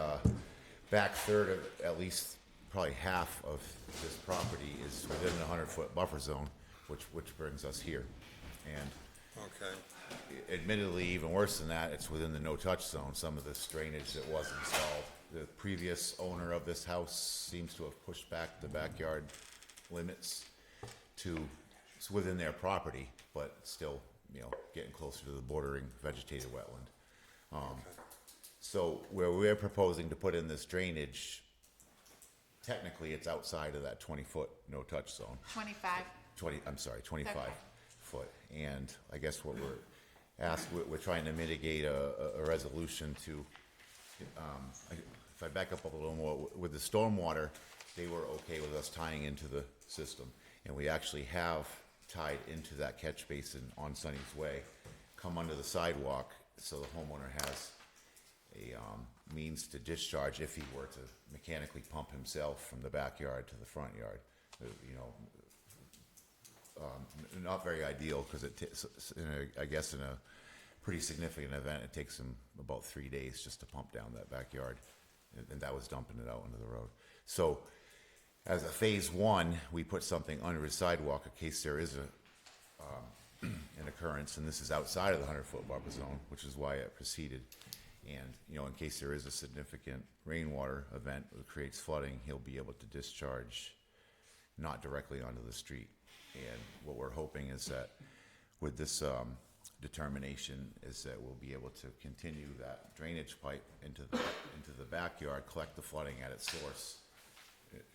back third of at least probably half of this property is within the 100-foot buffer zone, which brings us here. And Okay, admittedly, even worse than that, it's within the no-touch zone. Some of this drainage that was installed. The previous owner of this house seems to have pushed back the backyard limits to, it's within their property, but still, you know, getting closer to the bordering vegetated wetland. So where we're proposing to put in this drainage, technically it's outside of that 20-foot no-touch zone. 25. 25 Okay. foot. And I guess what we're trying to mitigate a resolution to, if I back up a little more, with the stormwater, they were okay with us tying into the system. And we actually have tied into that catch basin on Sunny's Way, come under the sidewalk, so the homeowner has a means to discharge if he were to mechanically pump himself from the backyard to the front yard. You know, not very ideal, because I guess in a pretty significant event, it takes him about 3 days just to pump down that backyard, and that was dumping it out into the road. So as a phase one, we put something under his sidewalk in case there is an occurrence, and this is outside of the 100-foot buffer zone, which is why it proceeded. And, you know, in case there is a significant rainwater event that creates flooding, he'll be able to discharge not directly onto the street. And what we're hoping is that with this determination is that we'll be able to continue that drainage pipe into the backyard, collect the flooding at its source,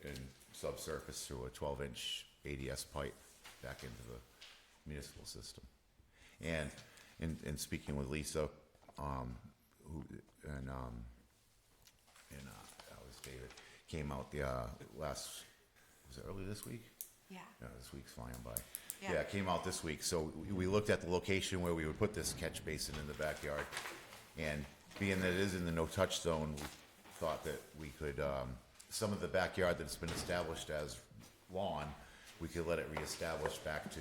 and subsurface through a 12-inch ADS pipe back into the municipal system. And in speaking with Lisa, David, came out the was it early this week? Yeah. No, this week's flying by. Yeah. Yeah, it came out this week. So we looked at the location where we would put this catch basin in the backyard. And being that it is in the no-touch zone, we thought that we could, some of the backyard that's been established as lawn, we could let it reestablish back to,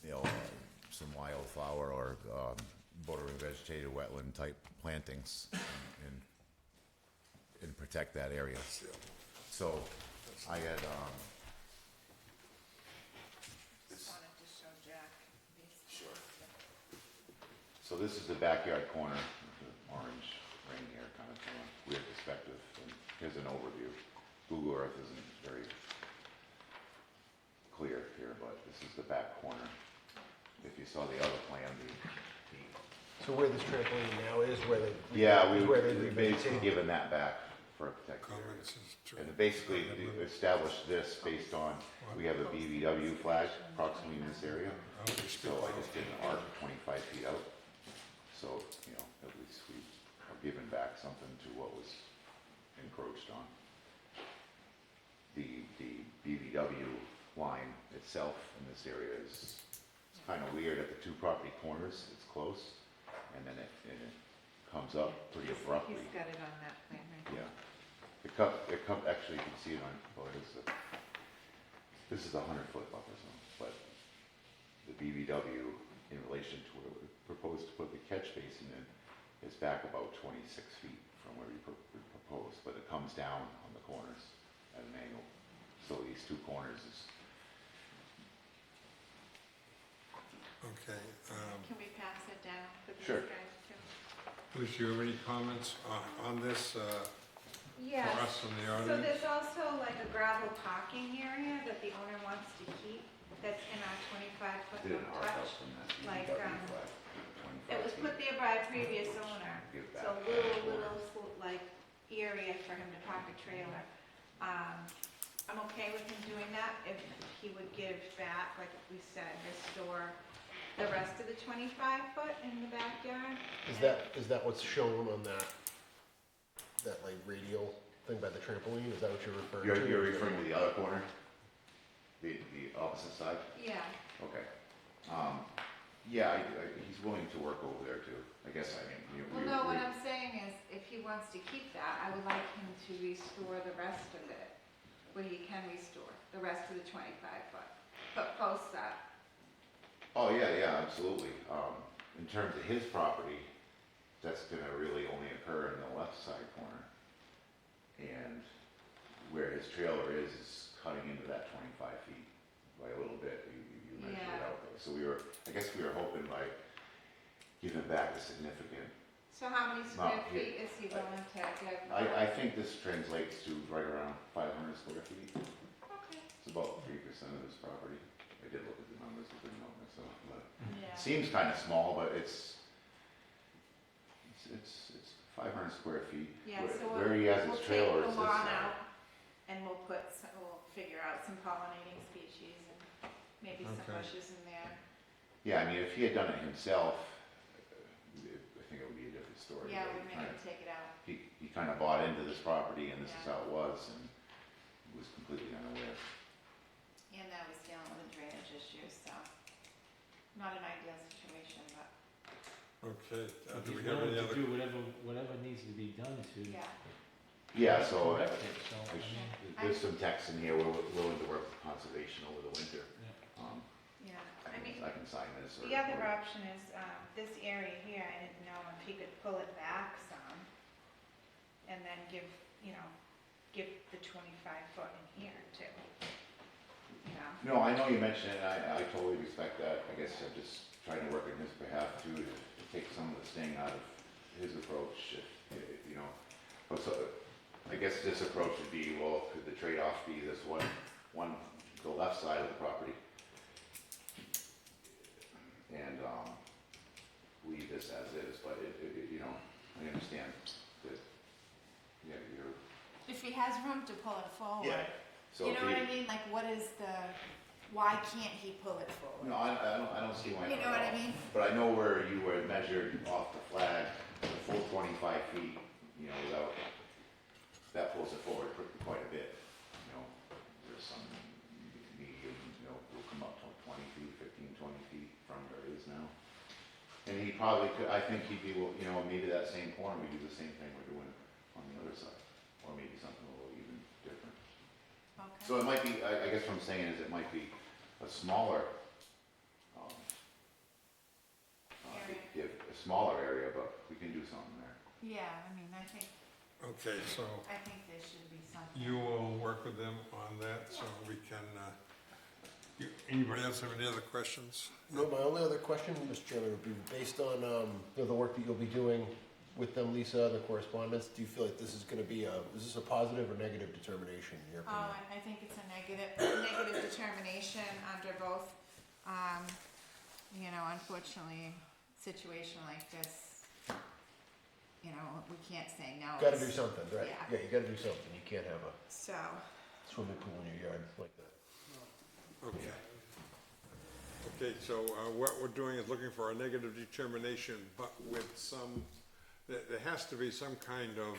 you know, some wildflower or bordering vegetated wetland type plantings and protect that area. So I had, Just wanted to show Jack these. Sure. So this is the backyard corner, with the orange rain here, kind of from a weird perspective. And here's an overview. Google Earth isn't very clear here, but this is the back corner. If you saw the other plan, the So where this trampoline now is, where they. Yeah, is where they we've basically revegetated? given that back for a protected area. Comments is true. And basically, we established this based on, we have a BVW flag approximately in this area. So I just did an arc 25 feet out. So, you know, at least we are giving back something to what was encroached on. The BVW line itself in this area is kind of weird at the two property corners. It's close, and then it comes up pretty abruptly. He's got it on that plan, right? Yeah. Actually, you can see it on, this is a 100-foot buffer zone, but the BVW in relation to where we proposed to put the catch basin in is back about 26 feet from where we proposed, but it comes down on the corners at an angle. So these two corners is, Okay, Can we pass it down for these Sure. guys too? Bruce, you have any comments on this Yes. for us in the So audience? there's also like a gravel parking area that the owner wants to keep, that's in our 25-foot did an arc out touch. from that Like, BVW flag. It was 25 put feet. there by a previous owner, Give so back little, like, area for him to park a trailer. I'm okay with him doing that if he would give back, like we said, restore the rest of the 25-foot in the backyard. Is that what's shown on that like radial thing by the trampoline? Is that what you're referring to? You're referring to the other corner? The opposite side? Yeah, Okay. Yeah, he's willing to work over there too. I guess, I mean, well, no, what I'm saying is, if he wants to keep that, I would like him to restore the rest of it, where he can restore the rest of the 25-foot, but post that. Oh, yeah, absolutely. In terms of his property, that's gonna really only occur in the left side corner. And where his trailer is cutting into that 25 feet by a little bit. You measured it Yeah. out there. So I guess we were hoping by giving back a significant, So how many square Not feet is he willing to give? I think this translates to right around 500 square feet. Okay. It's about 3% of his property. I did look at the numbers, I didn't know myself, but Yeah. seems kind of small, but it's 500 square feet. Yeah, so Where he has his trailer we'll is take the this lawn side. out, and we'll figure out some pollinating species and maybe some Okay. bushes in there. Yeah, I mean, if he had done it himself, I think it would be a different story. Yeah, but we'd make him take it out. He kind of bought into this property and this is Yeah. how it was and was completely unaware. And that was dealing with a drainage issue, so not an ideal situation, but Okay, But do he's we have willing any to other? do whatever needs to be done to. yeah. Yeah, so correct it, so, I mean, there's some text in here, we're willing to work with conservation over the winter. Yeah, I I mean, can sign this or. the other option is, this area here, I didn't know if he could pull it back some and then give the 25-foot in here too. You know? No, I know you mentioned it, I totally respect that, I guess I'm just trying to work on his behalf too, to take some of the sting out of his approach, you know. But so, I guess this approach would be, well, could the trade-off be this one, the left side of the property? And, leave this as is, but you know, I understand that, yeah, you're. If he has room to pull it forward. Yeah. So You if know what he- I mean? Like, why can't he pull it forward? No, I don't see why not. You know what I mean? But I know where you were measured off the flag, the full 25 feet, you know, without, that pulls it forward quite a bit. You know, there's some medium, you know, will come up to 20 feet, 15, 20 feet from where it is now. And he probably could, I think he'd be, you know, maybe that same corner, we do the same thing we're doing on the other side. Or maybe something a little even different. Okay. So it might be, I guess what I'm saying is it might be a smaller, a smaller area, but we can do something there. Yeah, I mean, I think Okay, so there should be something. you will work with them on that, so we can, anybody else have any other questions? No, my only other question, Mr. Chairman, would be based on, the work that you'll be doing with them, Lisa, the correspondence, do you feel like this is gonna be is this a positive or negative determination in your opinion? I think it's a negative determination under both. Unfortunately, situation like this, you know, we can't say no. Gotta It's- do something, right? Yeah. Yeah, you gotta do something. You can't have a So, swimming pool in your yard like that. Okay. Okay, so what we're doing is looking for a negative determination, but with some, there has to be some kind of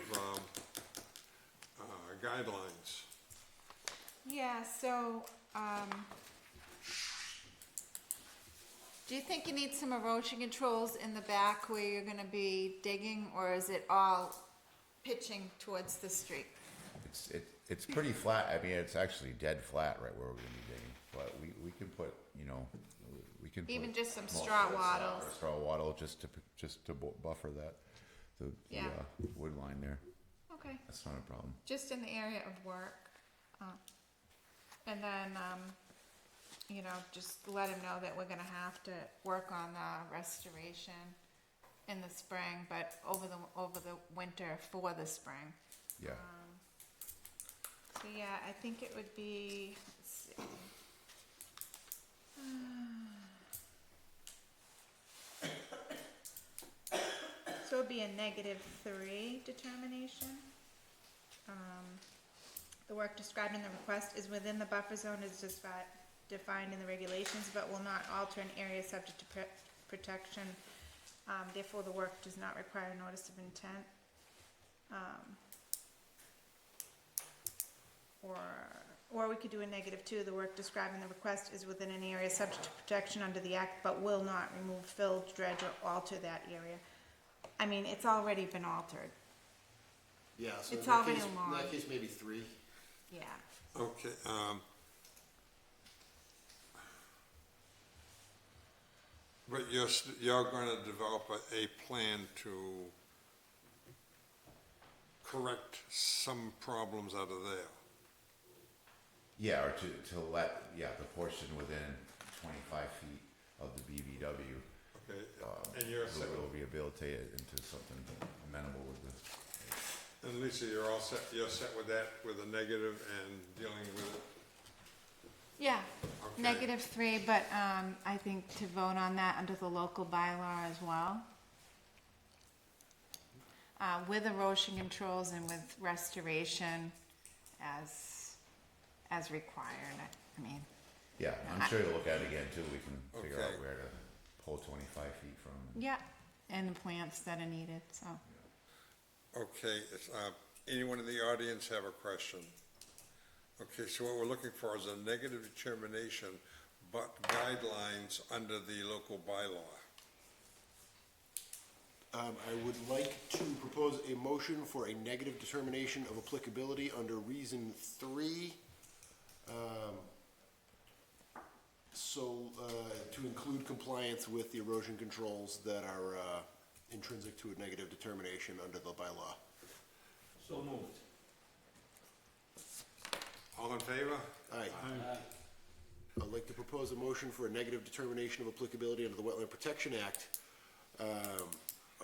guidelines. yeah, so, do you think you need some erosion controls in the back where you're gonna be digging, or is it all pitching towards the street? It's pretty flat, I mean, it's actually dead flat right where we're gonna be digging, but we can put, you know, we can put. Even just some small straw strips wattles. or straw wattle, just to buffer that, the Yeah. wood line there, Okay, that's not a problem. just in the area of work. And then, you know, just let him know that we're gonna have to work on the restoration in the spring, but over the winter for the spring. Yeah, So yeah, I think it would be, let's see. So it'd be a -3 determination. The work described in the request is within the buffer zone as defined in the regulations, but will not alter an area subject to protection. Therefore, the work does not require notice of intent. Or we could do a -2, the work described in the request is within an area subject to protection under the act, but will not remove, fill, dredge, or alter that area. I mean, it's already been altered, Yeah, so It's in that already case, in long. that case, maybe 3. yeah. Okay, but you're gonna develop a plan to correct some problems out of there. yeah, or to let, the portion within 25 feet of the BBW. Okay, and you're set, We'll rehabilitate it into something amenable with the. and Lisa, you're all set, you're set with that, with a negative and dealing with it? Yeah, Okay. -3, but, I think to vote on that under the local bylaw as well. With erosion controls and with restoration as required, I mean, Yeah, I'm sure you'll look at it again too, we can figure Okay. out where to pull 25 feet from. yeah, and the plants that are needed, so. Okay, anyone in the audience have a question? Okay, so what we're looking for is a negative determination, but guidelines under the local bylaw. I would like to propose a motion for a negative determination of applicability under reason 3. To include compliance with the erosion controls that are intrinsic to a negative determination under the bylaw. So moved. All in favor? Aye. I'd like to propose a motion for a negative determination of applicability under the Wetland Protection Act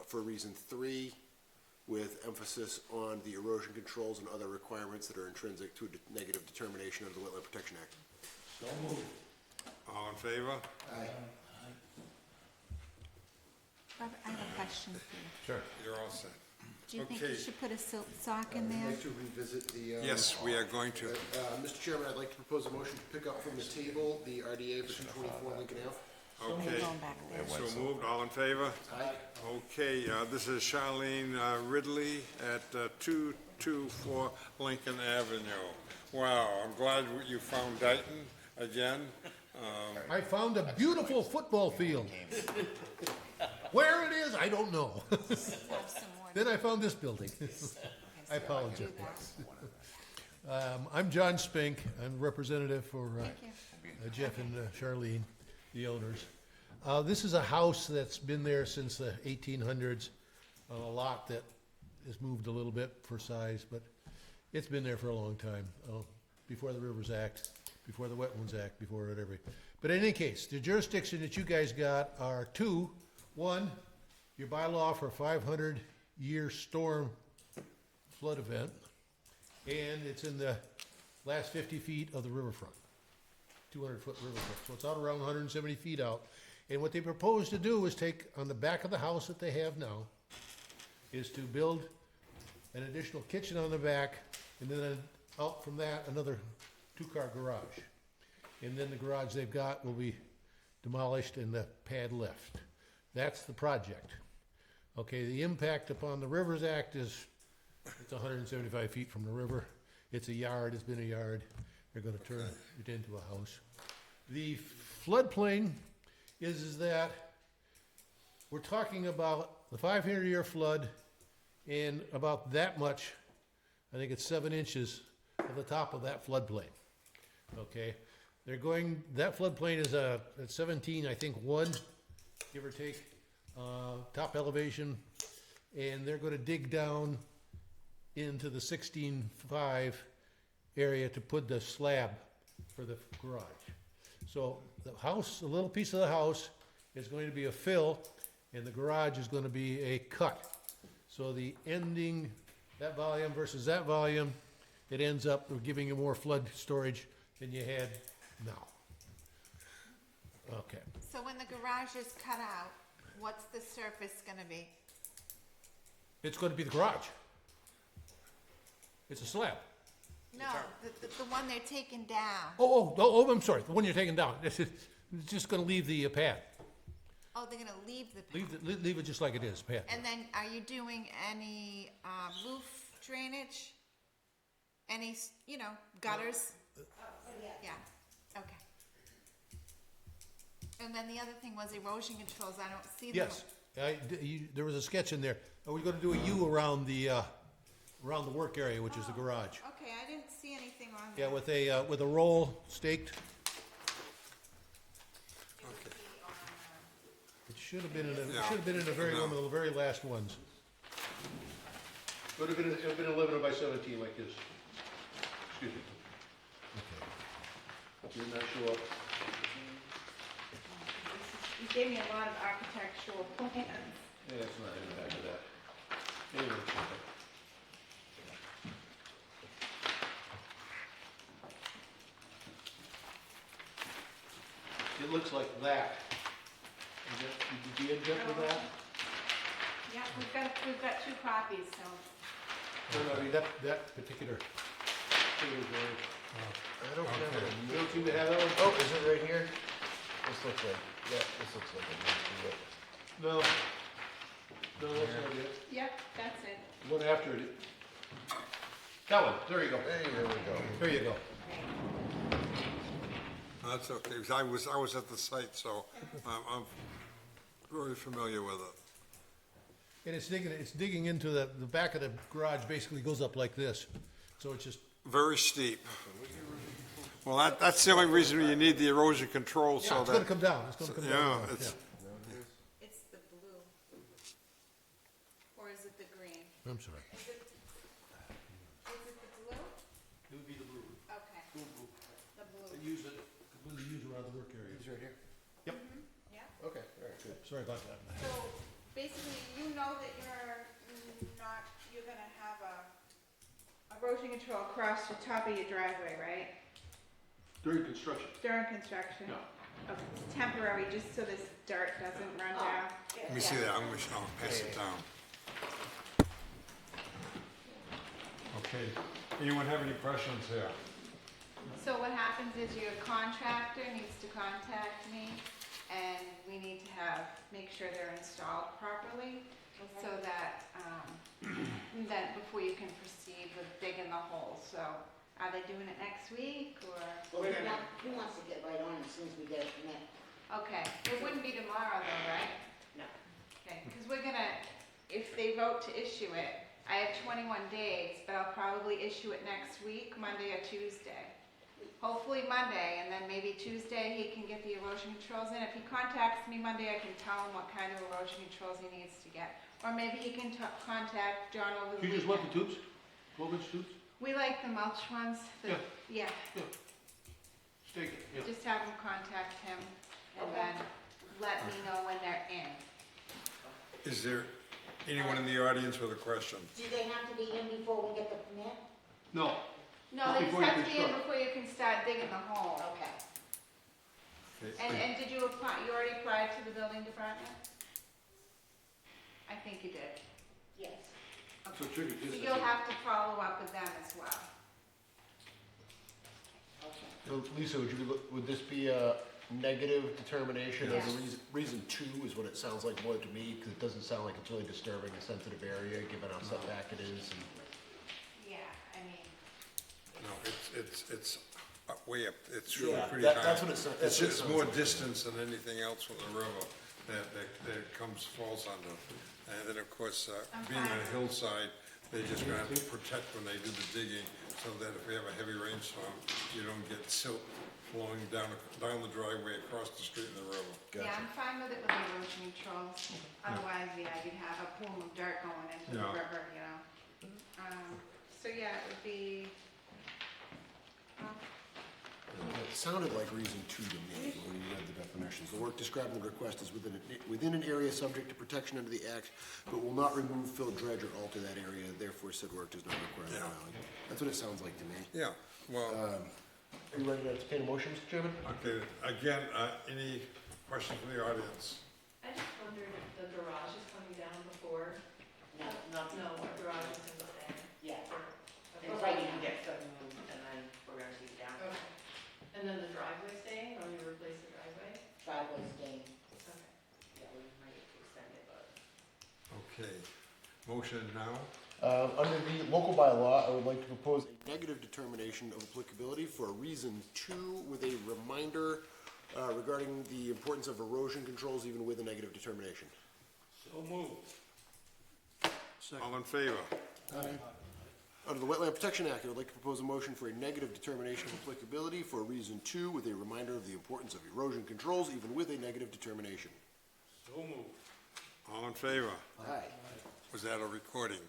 for reason 3, with emphasis on the erosion controls and other requirements that are intrinsic to a negative determination under the Wetland Protection Act. So moved. All in favor? Aye. Robert, I have a question for you. Sure. You're all set. Do you think you Okay. should put a silt sock in I'd there? like to revisit the. Yes, we are going to. Mr. Chairman, I'd like to propose a motion to pick up from the table the RDA for 224 Lincoln Ave. Okay, Going back there. so moved, all in favor? Aye. Okay, this is Charlene Ridley at 224 Lincoln Avenue. Wow, I'm glad you found Dayton again. I found a beautiful football field. Where it is, I don't know. Have some more. Then I found this building. I apologize. I'm John Spink. I'm representative for Jeff and Charlene, the owners. This is a house that's been there since the 1800s on a lot that has moved a little bit for size, but it's been there for a long time, before the Rivers Act, before the Wetlands Act, before whatever. But in any case, the jurisdiction that you guys got are 2. 1, your bylaw for 500-year storm flood event, and it's in the last 50 feet of the riverfront, 200-foot riverfront. So it's out around 170 feet out. And what they propose to do is take, on the back of the house that they have now, is to build an additional kitchen on the back, and then out from that, another two-car garage. And then the garage they've got will be demolished and the pad left. That's the project. Okay, the impact upon the Rivers Act is, it's 175 feet from the river. It's a yard, it's been a yard. They're gonna turn it into a house. The floodplain is that we're talking about the 500-year flood and about that much, I think it's 7 inches of the top of that floodplain. Okay, that floodplain is at 17, I think 1, give or take, top elevation, and they're gonna dig down into the 16.5 area to put the slab for the garage. So the house, a little piece of the house is going to be a fill, and the garage is gonna be a cut. So the ending, that volume versus that volume, it ends up giving you more flood storage than you had now. Okay. So when the garage is cut out, what's the surface gonna be? It's gonna be the garage. It's a slab. No, the one they're taking down. Oh, I'm sorry, the one you're taking down. It's just gonna leave the pad. Oh, they're gonna leave the pad. Leave it just like it is, pad. And then, are you doing any roof drainage? Any, gutters? Yeah, okay. And then the other thing was erosion controls, I don't see them. Yes, there was a sketch in there. Are we gonna do a U around the work area, which is the garage? Okay, I didn't see anything on Yeah, there. with a roll staked. It should have been in the very one of the very last ones. It would have been 11 by 17 like this. Excuse me. Okay. Did not show up. You gave me a lot of architectural plans. Yeah, it's not in the back of that. Anyway. It looks like that. Did you object with that? Yeah, we've got 2 copies, so. No, I mean, that particular. I don't have it. You don't seem to have that one? Oh, is it right here? This looks like, this looks like it. No. No, that's not it. Yep, that's it. One after it. That one, there you go. There we go. There you go. That's okay, 'cause I was at the site, so I'm very familiar with it. And it's digging into the back of the garage, basically goes up like this. So it's just. Very steep. Well, that's the only reason you need the erosion control, so Yeah, that. it's gonna come down, it's gonna come down. Yeah, it's, It's the blue. Or is it the green? I'm sorry. Is it the blue? It would be the blue. Okay. The blue. They use it, completely used around the work area. It's right here? Yep. Yeah. Okay, all right, good. Sorry about that. So basically, you know that you're gonna have a erosion control across the top of your driveway, right? During construction. During construction? Yeah. Okay, it's temporary, just so this dirt doesn't run down. let me see that, I'll pass it down. Okay, anyone have any questions here? So what happens is your contractor needs to contact me, and we need to make sure they're installed properly, so that, that before you can proceed with digging the hole. So are they doing it next week, or? Well, he wants to get right on as soon as we get a permit. Okay, it wouldn't be tomorrow though, right? No. Okay, because we're gonna, if they vote to issue it, I have 21 days, but I'll probably issue it next week, Monday or Tuesday. Hopefully Monday, and then maybe Tuesday he can get the erosion controls in. If he contacts me Monday, I can tell him what kind of erosion controls he needs to get. Or maybe he can contact John over the You weekend. just want the tubes? 12-inch tubes? We like the mulch ones. Yeah. Stake it, yeah. Just have him contact him, and then let me know when they're in. Is there anyone in the audience with a question? Do they have to be in before we get the permit? No. No, they just Before you have to be in construct. before you can start digging the hole. Okay. And did you apply, you already applied to the building department? I think you did. Yes. So trigger So this. you'll have to follow up with them as well. So, Lisa, would this be a negative determination? Yes. The reason two is what it sounds like more to me, because it doesn't sound like it's really disturbing a sensitive area, given how setback it is. And Yeah, I mean, No, it's way up, it's really Yeah, pretty high. that's what it sounds- that's It's what it just sounds more like. distance than anything else from the river that falls under. And then, of course, being on a hillside, they just gonna have to protect when they do the digging, so that if we have a heavy rainstorm, you don't get silt flowing down the driveway across the street in the river. yeah, I'm fine with it with erosion control. Otherwise, yeah, you'd have a pool of dirt going into the Yeah. river, you know? So yeah, it would be, It sounded like reason two to me when you read the definitions. The work described in the request is within an area subject to protection under the Act, but will not remove, fill, dredge, or alter that area, therefore said work does not require the filing. That's what it sounds like to me. Yeah, well, Are you ready to entertain a motion, Mr. Chairman? okay, again, any questions from the audience? I just wondered if the garage is coming down before? No, No, our garage is in the there. Yeah. Okay. Until you can get stuff moved, and then we're gonna take it down. Okay. And then the driveway staying, or you replace the driveway? Driveway's staying, Okay. yeah, we might extend it, but. Okay, motion now? Under the local bylaw, I would like to propose a negative determination of applicability for reason two with a reminder regarding the importance of erosion controls even with a negative determination. So moved. All in favor? Under the Wetland Protection Act, I would like to propose a motion for a negative determination of applicability for reason two with a reminder of the importance of erosion controls even with a negative determination. So moved. All in favor? Aye. Was that a recording?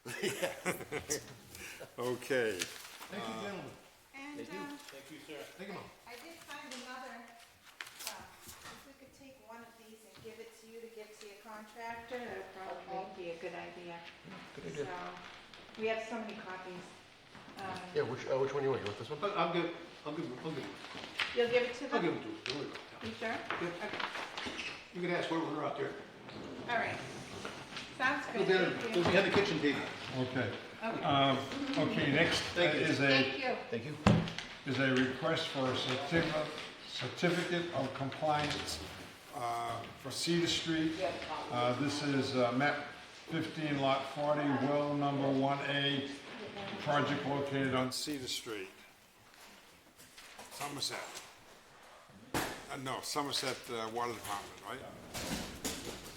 Thank Okay. you, gentlemen. and, Thank you, sir. Take them out. I did find another, if we could take one of these and give it to you to give to your contractor, that probably would be a good idea. Good idea. So, we have so many copies. Yeah, which one you want? You want this one? I'll give it. You'll give it to them? I'll give it to you. There we go. You sure? Yep. Okay, You can ask where we're out there. all right. Sounds It'll good, be thank you. behind the kitchen table. Okay. Okay. Okay, next Thank you. is Thank you. Thank you. a request for a certificate of compliance for Cedar Street. This is map 15, lot 40, well number 1A, project located on Cedar Street. Somerset. No, Somerset Water Department, right?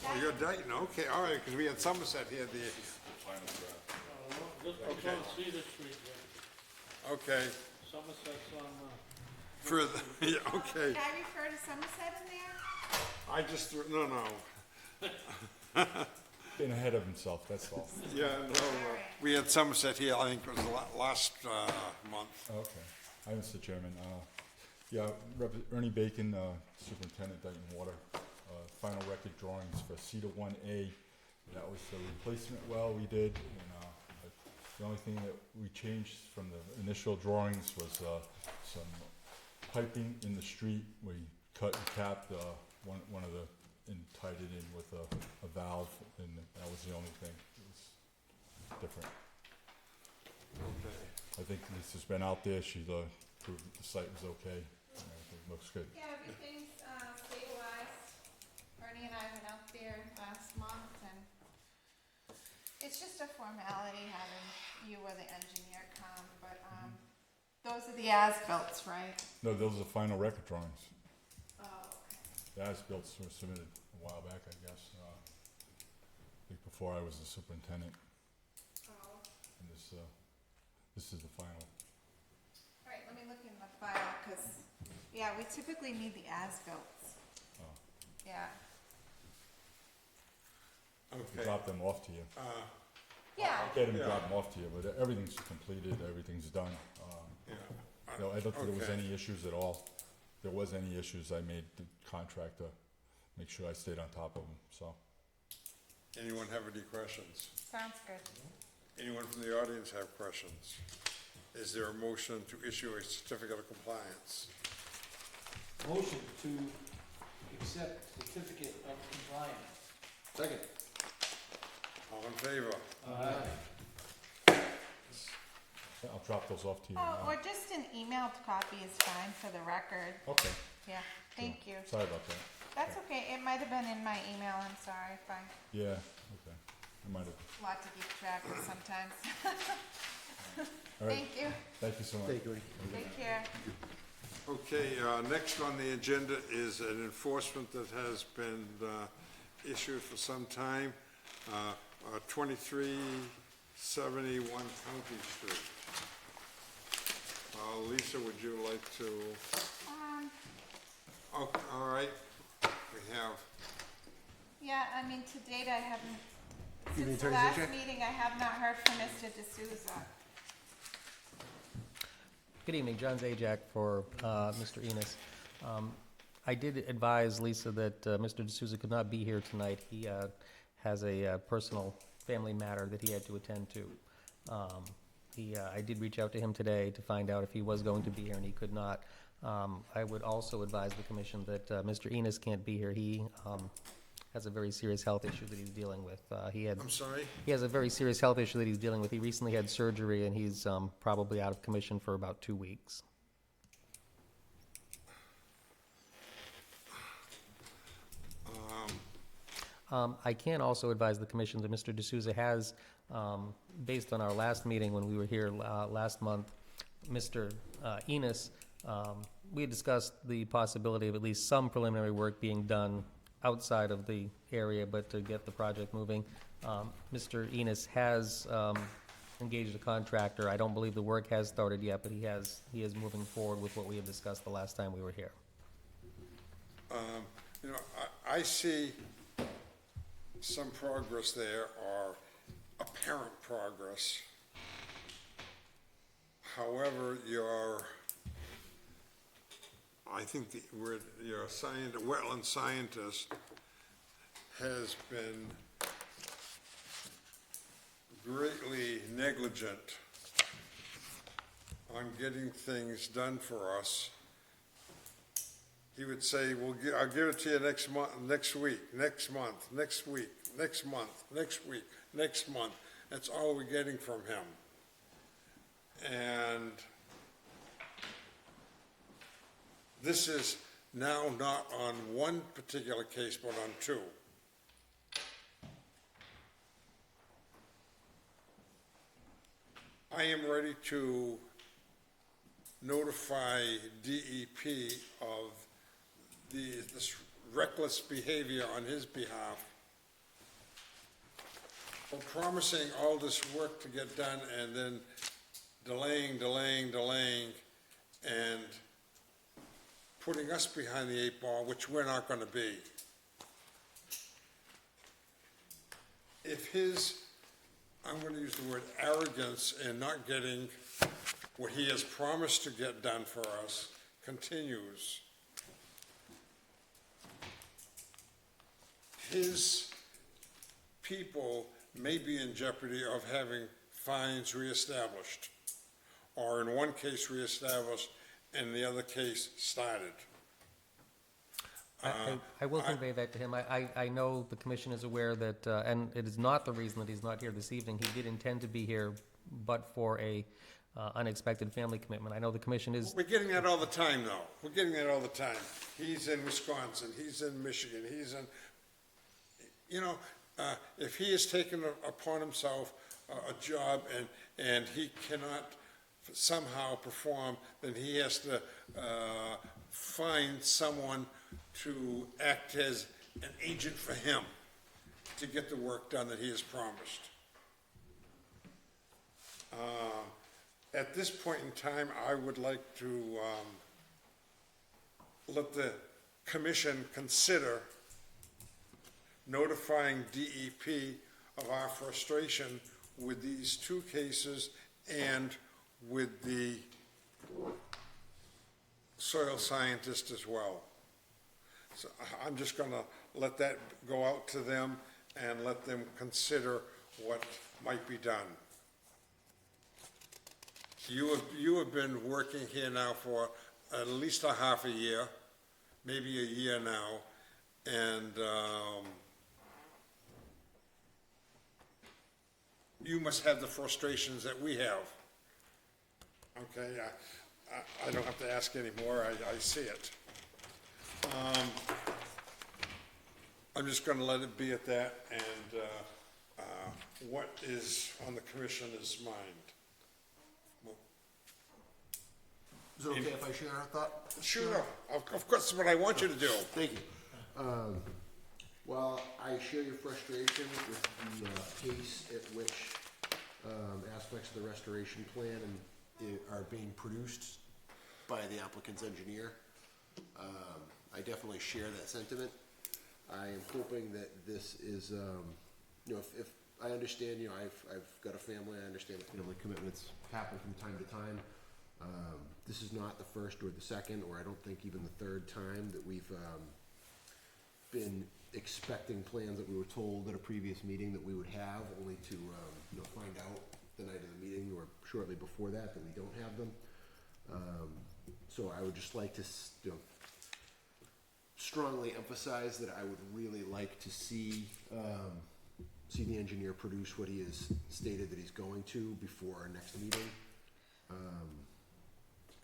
Oh, you're Dayton, okay, all right, because we had Somerset here, This one's on Cedar Street, yeah. okay, Somerset's on, further, yeah, okay. Can I refer to Somerset in there? I just threw, no. Been ahead of himself, that's all. Yeah, no, we had Somerset here, I think it was last month. Okay. Hi, Mr. Chairman. Yeah, Ernie Bacon, Superintendent Dayton Water. Final record drawings for Cedar 1A. That was the replacement well we did. And the only thing that we changed from the initial drawings was some piping in the street. We cut and capped one of the, and tied it in with a valve, and that was the only thing. It was different. Okay. I think Lisa's been out there, she proved the site was okay, and everything looks good. Yeah, everything's stabilized. Ernie and I went out there last month, and it's just a formality having you or the engineer come, but those are the as-bills, right? No, those are final record drawings. Oh, okay. The as-built were submitted a while back, I guess, I think before I was the superintendent. Oh. And this is the final. All right, let me look in the file, because, yeah, we typically need the as-bills. Oh. Yeah. We drop them off to you. Yeah. I'll get them and drop them off to you, but everything's completed, everything's done. No, I don't think there was Okay. any issues at all. If there was any issues, I made the contractor make sure I stayed on top of them, so. Anyone have any questions? Sounds good. Anyone from the audience have questions? Is there a motion to issue a certificate of compliance? Motion to accept certificate of compliance. Second. All in favor? I'll drop those off to you Oh, now. or just an emailed copy is fine for the record. Okay. Yeah, thank you. Sorry about that. That's okay, it might have been in my email, I'm sorry, fine. Yeah, okay. I might have. Lot to keep track of sometimes. All right. Thank you, Thank you so much. take care. Okay, next on the agenda is an enforcement that has been issued for some time, 2371 County Street. Lisa, would you like to? Oh, all right, we have, Yeah, I mean, to date, I haven't, You mean since the Attorney last Zajac? meeting, I have not heard from Mr. D'Souza. Good evening, John Zajac for Mr. Enos. I did advise Lisa that Mr. D'Souza could not be here tonight. He has a personal family matter that he had to attend to. I did reach out to him today to find out if he was going to be here, and he could not. I would also advise the commission that Mr. Enos can't be here. He has a very serious health issue that he's dealing with. I'm sorry? He has a very serious health issue that he's dealing with. He recently had surgery, and he's probably out of commission for about 2 weeks. I can also advise the commission that Mr. D'Souza has, based on our last meeting when we were here last month, Mr. Enos, we had discussed the possibility of at least some preliminary work being done outside of the area, but to get the project moving. Mr. Enos has engaged a contractor. I don't believe the work has started yet, but he is moving forward with what we had discussed the last time we were here. You know, I see some progress there, or apparent progress. However, I think your wetland scientist has been greatly negligent on getting things done for us. He would say, I'll give it to you next month, next week, next month, next week, next month, next week, next month. That's all we're getting from him. And this is now not on one particular case, but on two. I am ready to notify DEP of this reckless behavior on his behalf, for promising all this work to get done and then delaying, and putting us behind the 8 ball, which we're not going to be. If I'm going to use the word arrogance in not getting what he has promised to get done for us continues, his people may be in jeopardy of having fines reestablished, or in one case reestablished and the other case started. I will convey that to him. I know the commission is aware that, and it is not the reason that he's not here this evening. He did intend to be here, but for a unexpected family commitment. I know the commission is... We're getting that all the time, though. We're getting that all the time. He's in Wisconsin, he's in Michigan, he's in... You know, if he has taken upon himself a job and he cannot somehow perform, then he has to find someone to act as an agent for him to get the work done that he has promised. At this point in time, I would like to let the commission consider notifying DEP of our frustration with these two cases and with the soil scientist as well. So I'm just going to let that go out to them and let them consider what might be done. You have been working here now for at least a half a year. maybe a year now, and, you must have the frustrations that we have. Okay, I don't have to ask anymore, I see it. I'm just gonna let it be at that, and, what is on the commissioner's mind? Is it okay if I share a thought? Sure, of course, that's what I want you to do. Thank you. Well, I share your frustration with the pace at which aspects of the restoration plan are being produced by the applicant's engineer. I definitely share that sentiment. I am hoping that this is, if I understand, I've got a family, I understand that family commitments happen from time to time. This is not the first or the second, or I don't think even the third time that we've been expecting plans that we were told at a previous meeting that we would have, only to find out the night of the meeting or shortly before that we don't have them. So I would just like to strongly emphasize that I would really like to see the engineer produce what he has stated that he's going to before our next meeting.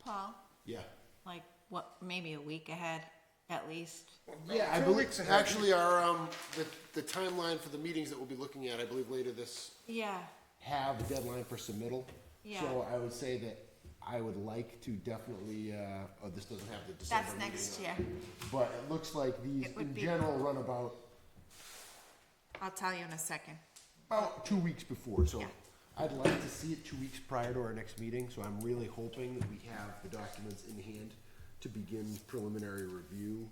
Paul, Yeah. like, what, maybe a week ahead, at least? Yeah, I believe, actually, our, the timeline for the meetings that we'll be looking at, I believe later this, Yeah, have a deadline for submittal. Yeah. So I would say that I would like to definitely, this doesn't have the December that's meeting next on year. it. But it looks like these, It would in be- general, run about 2 weeks before, so Yeah. I'd like to see it 2 weeks prior to our next meeting, so I'm really hoping that we have the documents in hand to begin preliminary review,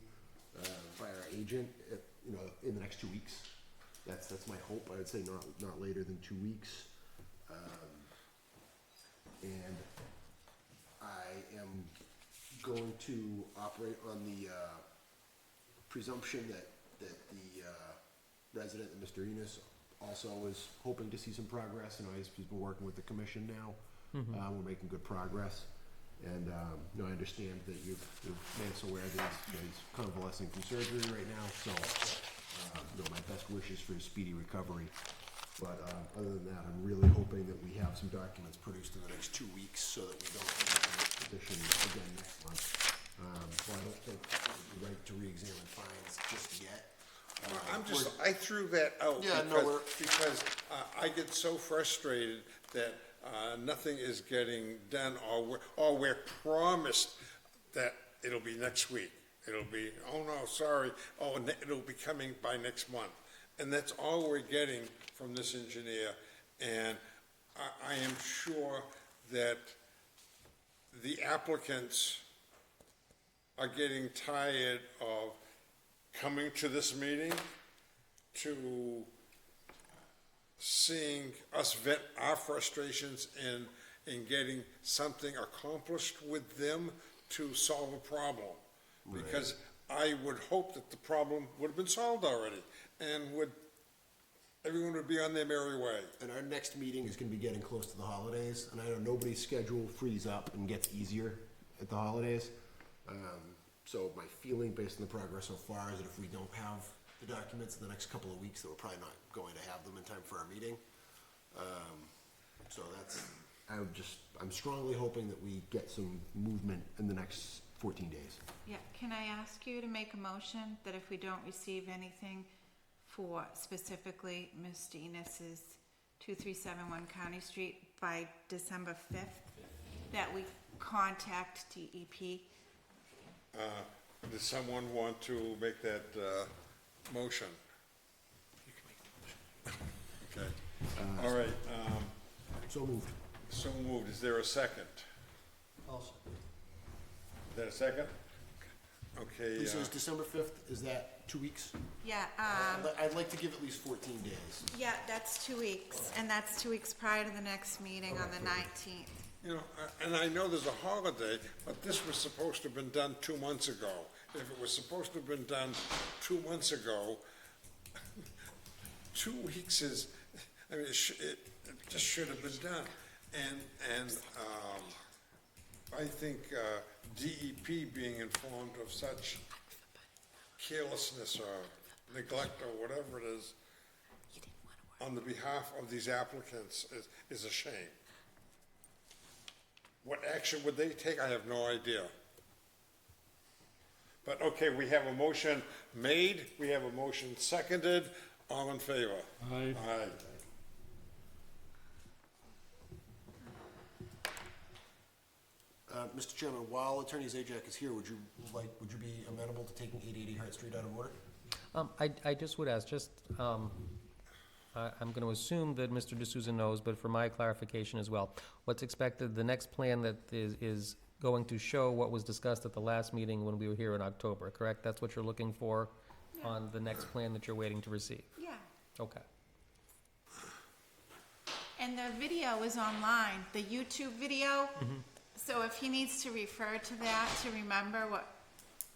by our agent, in the next 2 weeks. That's my hope, I would say not later than 2 weeks. And I am going to operate on the, presumption that the, resident, Mr. Enos, also is hoping to see some progress. He's been working with the commission now. We're making good progress. And, I understand that you've made us aware that he's convalescing from surgery right now, so, my best wishes for his speedy recovery. But, other than that, I'm really hoping that we have some documents produced in the next 2 weeks so that we don't have to make a petition again next month. So I don't think it would be right to re-examine fines just yet. I threw that out Yeah, no, because I get so frustrated that nothing is getting done, or we're promised that it'll be next week. It'll be, oh no, sorry, it'll be coming by next month. And that's all we're getting from this engineer. And I am sure that the applicants are getting tired of coming to this meeting, to seeing us vet our frustrations in getting something accomplished with them to solve a problem. Because I would hope that the problem would have been solved already, and everyone would be on their merry way. And our next meeting is gonna be getting close to the holidays, and I know nobody's schedule frees up and gets easier at the holidays. So my feeling, based on the progress so far, is that if we don't have the documents in the next couple of weeks, that we're probably not going to have them in time for our meeting. So I'm strongly hoping that we get some movement in the next 14 days. Yeah, can I ask you to make a motion that if we don't receive anything for specifically Mr. Enos's 2371 County Street by December 5th, that we contact DEP? Does someone want to make that motion? Okay, all right. So moved. So moved. Is there a second? Also. Is that a second? Okay. Lisa, is December 5th, is that 2 weeks? Yeah, I'd like to give at least 14 days. yeah, that's 2 weeks, and that's 2 weeks prior to the next meeting on the 19th. And I know there's a holiday, but this was supposed to have been done 2 months ago. If it was supposed to have been done 2 months ago, 2 weeks is, it just should have been done. And I think DEP being informed of such carelessness or neglect or whatever it is on the behalf of these applicants is a shame. What action would they take? I have no idea. But, okay, we have a motion made, we have a motion seconded, all in favor? Aye. Aye. Mr. Chairman, while Attorney Zajac is here, would you be amenable to taking 880 Hart Street out of order? I just would ask, I'm going to assume that Mr. D'Souza knows, but for my clarification as well, what's expected, the next plan that is going to show what was discussed at the last meeting when we were here in October, correct? That's what you're looking for on the next plan that you're waiting to receive? Yeah. Okay. And the video is online, the YouTube video. So if he needs to refer to that to remember what,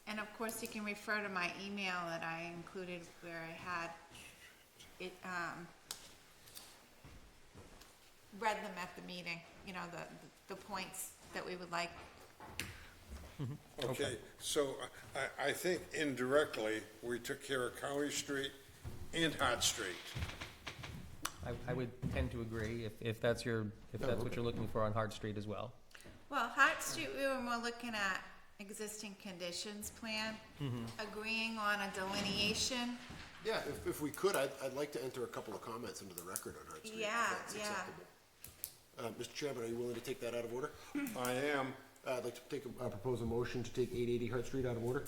and of course he can refer to my email that I included where I had it, read them at the meeting, you know, the points that we would like. Okay, so I think indirectly, we took care of County Street and Hart Street. I would tend to agree if that's what you're looking for on Hart Street as well. Well, Hart Street, we were more looking at existing conditions plan, agreeing on a delineation. Yeah, if we could, I'd like to enter a couple of comments into the record on Hart Street. Yeah, if that's yeah. acceptable. Mr. Chairman, are you willing to take that out of order? I am. I'd like to propose a motion to take 880 Hart Street out of order.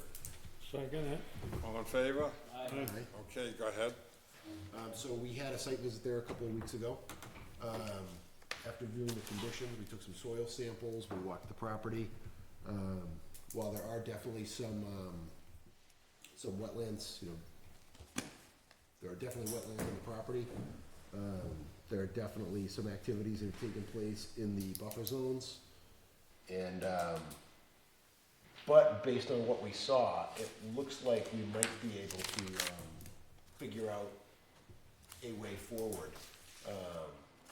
Second it. All in favor? Aye. Okay, go ahead. So we had a site visit there a couple of weeks ago. After viewing the conditions, we took some soil samples, we walked the property. While there are definitely some wetlands, there are definitely wetlands on the property. There are definitely some activities that have taken place in the buffer zones. And, but based on what we saw, it looks like we might be able to, figure out a way forward.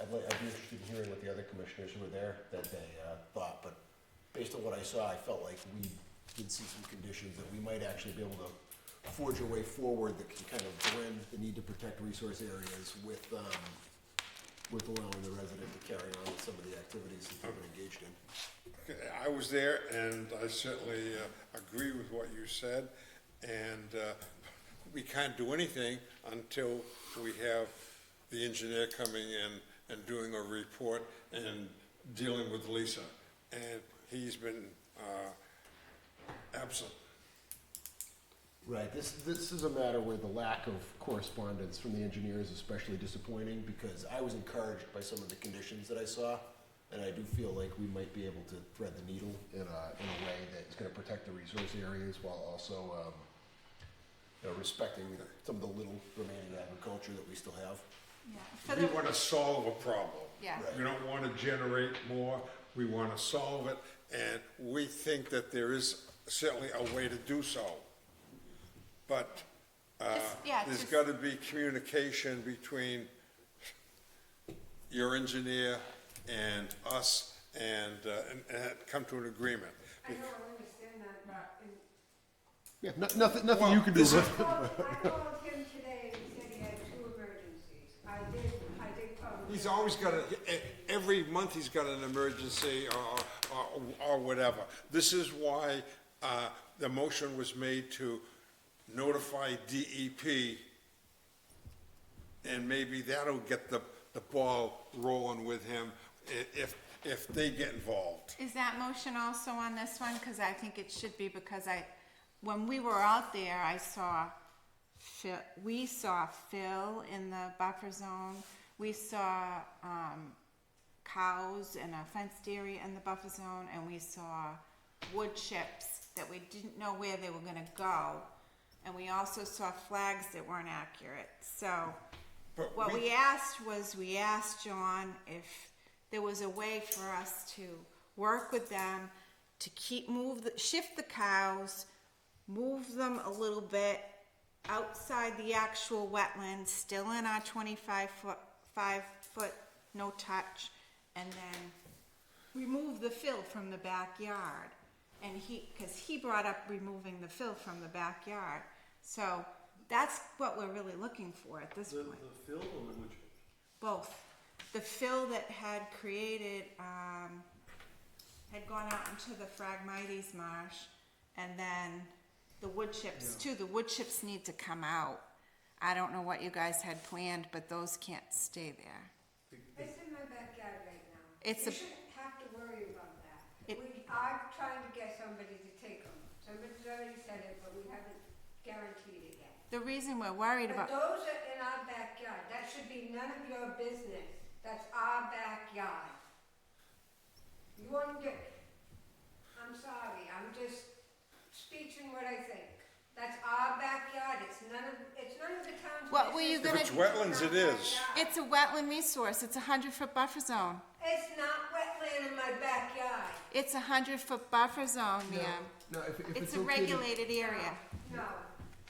I'd be interested in hearing what the other commissioners who were there that day, thought, but based on what I saw, I felt like we did see some conditions that we might actually be able to forge a way forward that can kind of blend the need to protect resource areas with allowing the resident to carry on with some of the activities that they've been engaged in. Okay, I was there, and I certainly agree with what you said, and we can't do anything until we have the engineer coming in and doing a report and dealing with Lisa, and he's been absent. Right, this is a matter where the lack of correspondence from the engineer is especially disappointing, because I was encouraged by some of the conditions that I saw, and I do feel like we might be able to thread the needle in a way that is gonna protect the resource areas while also, respecting some of the little remaining agriculture that we still have. Yeah. We want to solve a problem. Yeah. We don't want to generate more, we want to solve it, and we think that there is certainly a way to do so. But there's got to be communication between your engineer and us, and come to an agreement. I don't understand that, but. Yeah, nothing you can do. I called him today and said he had 2 emergencies. I did call him. He's always got every month he's got an emergency or whatever. This is why the motion was made to notify DEP, and maybe that'll get the ball rolling with him if they get involved. Is that motion also on this one? Because I think it should be, because when we were out there, we saw fill in the buffer zone. We saw cows in a fenced area in the buffer zone, and we saw wood chips that we didn't know where they were gonna go. And we also saw flags that weren't accurate. So what we asked John if there was a way for us to work with them to shift the cows, move them a little bit outside the actual wetlands, still in our 5-foot no touch, and then remove the fill from the backyard. And because he brought up removing the fill from the backyard. So that's what we're really looking for at this point. The fill or the wood chip? Both. The fill that had created, had gone out into the Phragmites marsh, and then the wood chips too. The wood chips need to come out. I don't know what you guys had planned, but those can't stay there. It's in my backyard right now. It's You a- shouldn't have to worry about that. It- I'm trying to get somebody to take them. Somebody's already said it, but we haven't guaranteed it yet. The reason we're worried But about, those are in our backyard. That should be none of your business. That's our backyard. You won't get, I'm sorry, I'm just speaking what I think. That's our backyard. It's none of the town's business. what were you gonna? If it's wetlands, it is. It's a wetland resource. It's a 100-foot buffer zone. It's not wetland in my backyard. It's a 100-foot buffer zone, ma'am. No, if It's it's a okay to- regulated area. No,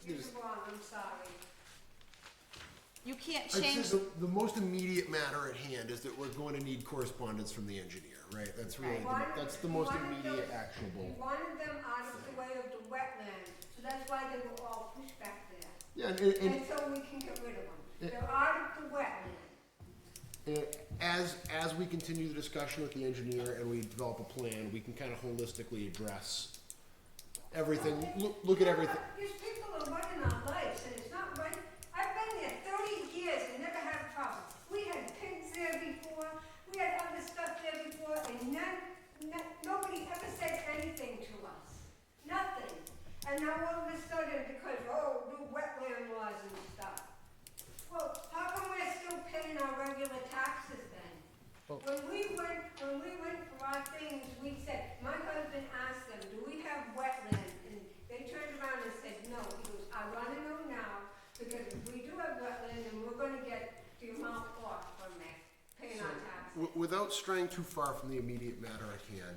you're wrong, I'm sorry. You can't I'd say change. the most immediate matter at hand is that we're going to need correspondence from the engineer, right? That's really, that's the most immediate actionable. We wanted them out of the way of the wetland, so that's why they were all pushed back there. Yeah, And so we can get rid of them. They're out of the wetland. As we continue the discussion with the engineer and we develop a plan, we can kind of holistically address everything, look at everything. These people are running our lives, and it's not right. I've been there 30 years and never had a problem. We had pigs there before, we had other stuff there before, and nobody ever said anything to us. Nothing. And now all of a sudden, because, new wetland laws and stuff. Well, how come we're still paying our regular taxes then? When we went for our things, we said, my husband asked them, do we have wetlands? And they turned around and said, no. He goes, I wanna know now, because if we do have wetland, then we're gonna get the amount off from that, paying our taxes. Without straying too far from the immediate matter at hand,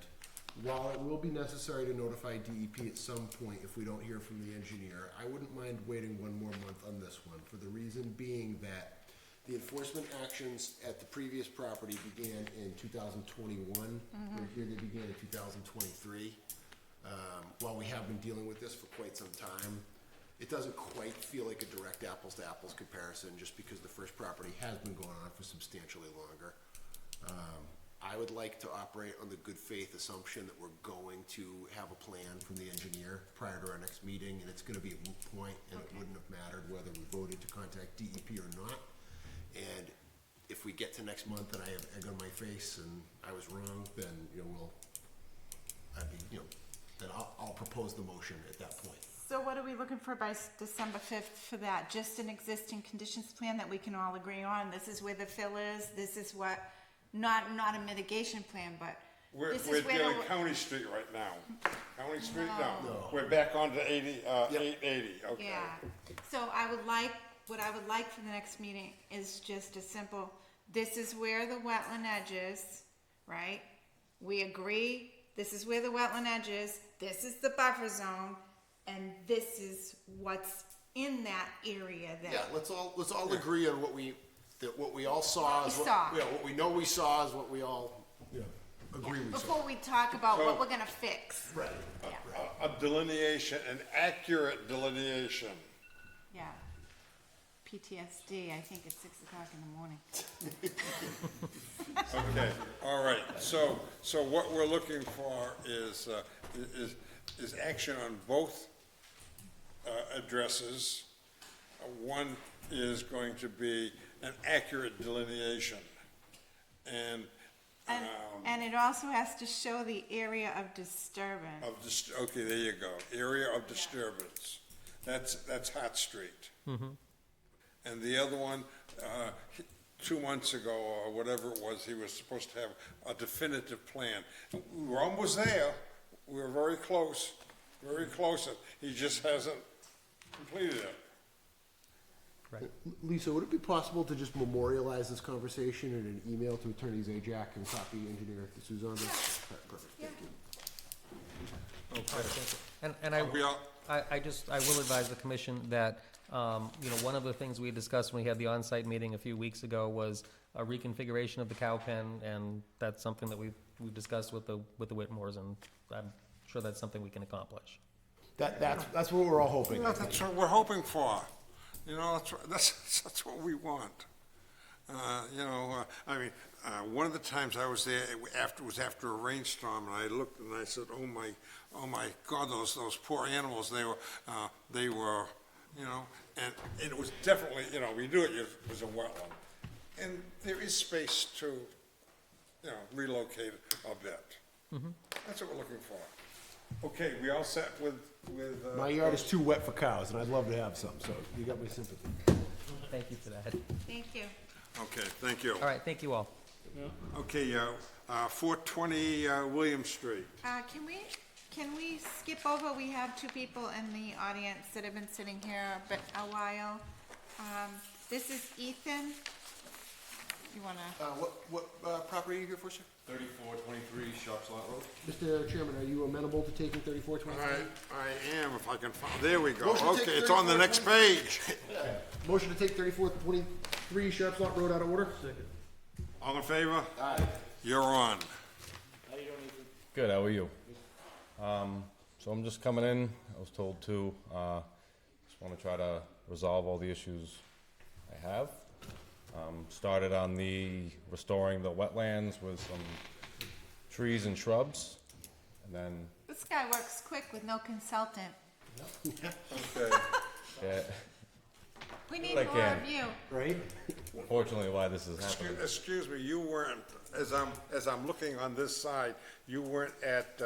while it will be necessary to notify DEP at some point if we don't hear from the engineer, I wouldn't mind waiting one more month on this one, for the reason being that the enforcement actions at the previous property began in 2021. Where here they began in 2023. While we have been dealing with this for quite some time, it doesn't quite feel like a direct apples to apples comparison, just because the first property has been going on for substantially longer. I would like to operate on the good faith assumption that we're going to have a plan from the engineer prior to our next meeting, and it's gonna be a moot point, and it wouldn't have mattered whether we voted to contact DEP or not. And if we get to next month and I have egg on my face and I was wrong, then, then I'll propose the motion at that point. So what are we looking for by December 5th for that? Just an existing conditions plan that we can all agree on? This is where the fill is, this is what, not a mitigation plan, but We're this is where dealing the. County Street right now. County Street, no. No. We're back onto 880, okay. Yeah, so what I would like for the next meeting is just a simple, this is where the wetland edge is, right? We agree, this is where the wetland edge is, this is the buffer zone, and this is what's in that area then. Yeah, let's all agree on what we all saw is What we saw. what we know we saw is what we all agree we saw. Before we talk about So- what we're gonna fix. Right. A delineation, an accurate delineation. Yeah. PTSD, I think it's 6 o'clock in the morning. Okay, all right, so what we're looking for is action on both addresses. One is going to be an accurate delineation, and And it also has to show the area of disturbance. okay, there you go, area of disturbance. That's Hot Street. And the other one, 2 months ago, or whatever it was, he was supposed to have a definitive plan. We were almost there, we were very close, he just hasn't completed it. Lisa, would it be possible to just memorialize this conversation in an email to Attorney Zajac and copy Engineer D'Souza on this? All right, perfect, thank you. And I will advise the commission that, one of the things we discussed when we had the on-site meeting a few weeks ago was a reconfiguration of the cow pen, and that's something that we've discussed with the Whitmores, and I'm sure that's something we can accomplish. That's what we're all hoping. I think. That's what we're hoping for. You know, that's what we want. I mean, one of the times I was there, after a rainstorm, and I looked and I said, oh my God, those poor animals, they were, you know, and it was definitely, you know, we knew it was a wetland. And there is space to, you know, relocate a bit. That's what we're looking for. Okay, we all set with. My yard is too wet for cows, and I'd love to have some, so you got my sympathy. Thank you for that. Thank you. Okay, thank you. All right, thank you all. Okay, 420 William Street. Can we skip over? We have two people in the audience that have been sitting here a while. This is Ethan. You wanna? What property are you here for, sir? 3423 Shops Lot Road. Mr. Chairman, are you amenable to taking 3423? I am, if I can find, there we go. Motion to take Okay, it's on the next page. Motion to take 3423 Sharps Lot Road out of order? All in favor? Aye. You're on. Good, how are you? So I'm just coming in, I was told to, just want to try to resolve all the issues I have. Started on the restoring the wetlands with some trees and shrubs, and then, This guy works quick with no consultant. Okay. yeah, We need Like more Ann. of you. Right? unfortunately why this is happening. Excuse me, you weren't, as I'm looking on this side, you weren't at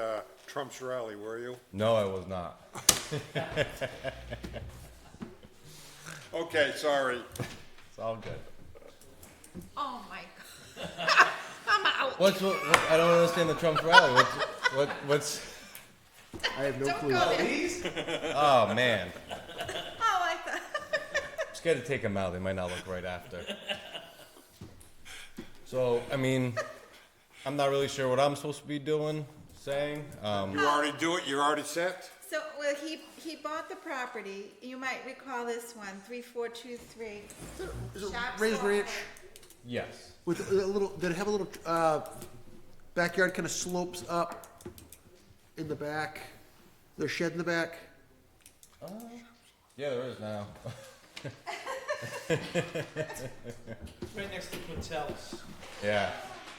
Trump's rally, were you? No, I was not. Okay, sorry. It's all good. Oh my God. I'm out. What, I don't understand the Trump rally, what's, I have no Don't clue. go there. oh, man. Oh, I thought. I'm scared to take them out, they might not look right after. So, I mean, I'm not really sure what I'm supposed to be doing, saying. You already do it, you're already set? So, well, he bought the property. You might recall this one, 3423. Is it Shops raised Lot ranch? Yes. With a little, did it have a little backyard kind of slopes up in the back? There's a shed in the back? Yeah, there is now. Right next to Quintel's. Yeah.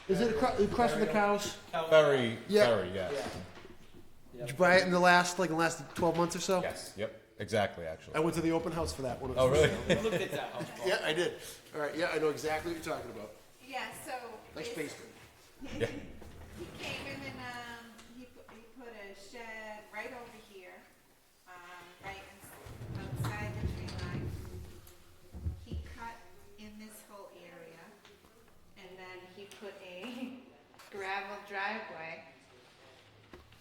Is it across from the cows? Very, Yeah. very, yes. Did you buy it in the last 12 months or so? Yes, yep, exactly, actually. I went to the open house for that one. Oh, really? Look at that house, Paul. Yeah, I did. All right, yeah, I know exactly what you're talking about. Yeah, so. Nice basement. Yeah. He came in and, he put a shed right over here, right outside the tree line. He cut in this whole area, and then he put a gravel driveway.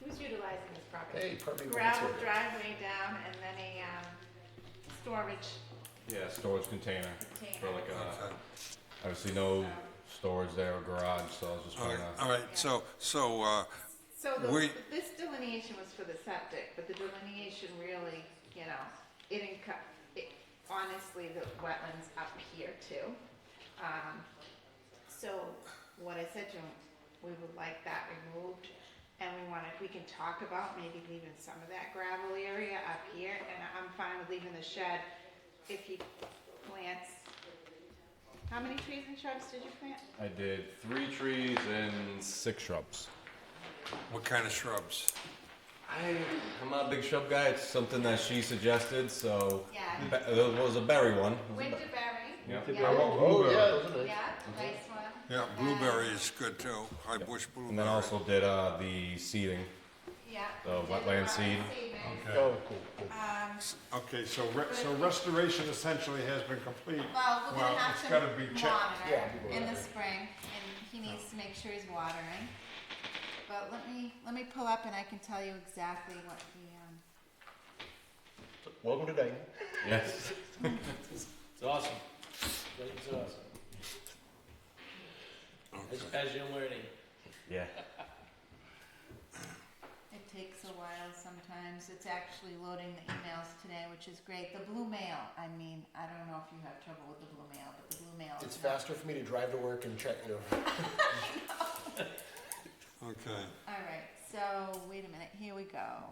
Who's utilizing this property? Hey, pardon me, Gravel volunteer. driveway down, and then a, storage. Yeah, storage container for Container. like obviously no storage there or garage, so I was just trying to. All right, so, So this delineation was for the septic, but the delineation really, you know, honestly, the wetlands up here too. So what I said to him, we would like that removed, and we can talk about maybe leaving some of that gravel area up here, and I'm fine with leaving the shed if he plants. How many trees and shrubs did you plant? I did 3 trees and 6 shrubs. what kind of shrubs? I'm not a big shrub guy, it's something that she suggested, so. Yeah. There was a berry one. Winterberry. Yeah. Oh, yeah, Yeah, nice one. Yeah, blueberry is good too, high bush blueberry. And then also did the seeding, Yeah. the wetland seed. Oh, cool. Okay, so restoration essentially has been complete. Well, we're gonna it's have gotta to be checked. monitor in the spring, and he needs to make sure he's watering. But let me pull up and I can tell you exactly what he, Welcome to Dayton. Yes. It's awesome. It's awesome. As you're learning. Yeah. it takes a while sometimes. It's actually loading the emails today, which is great. The blue mail, I mean, I don't know if you have trouble with the blue mail, but the blue mail is It's not- faster for me to drive to work and check, Okay. All right, so wait a minute, here we go.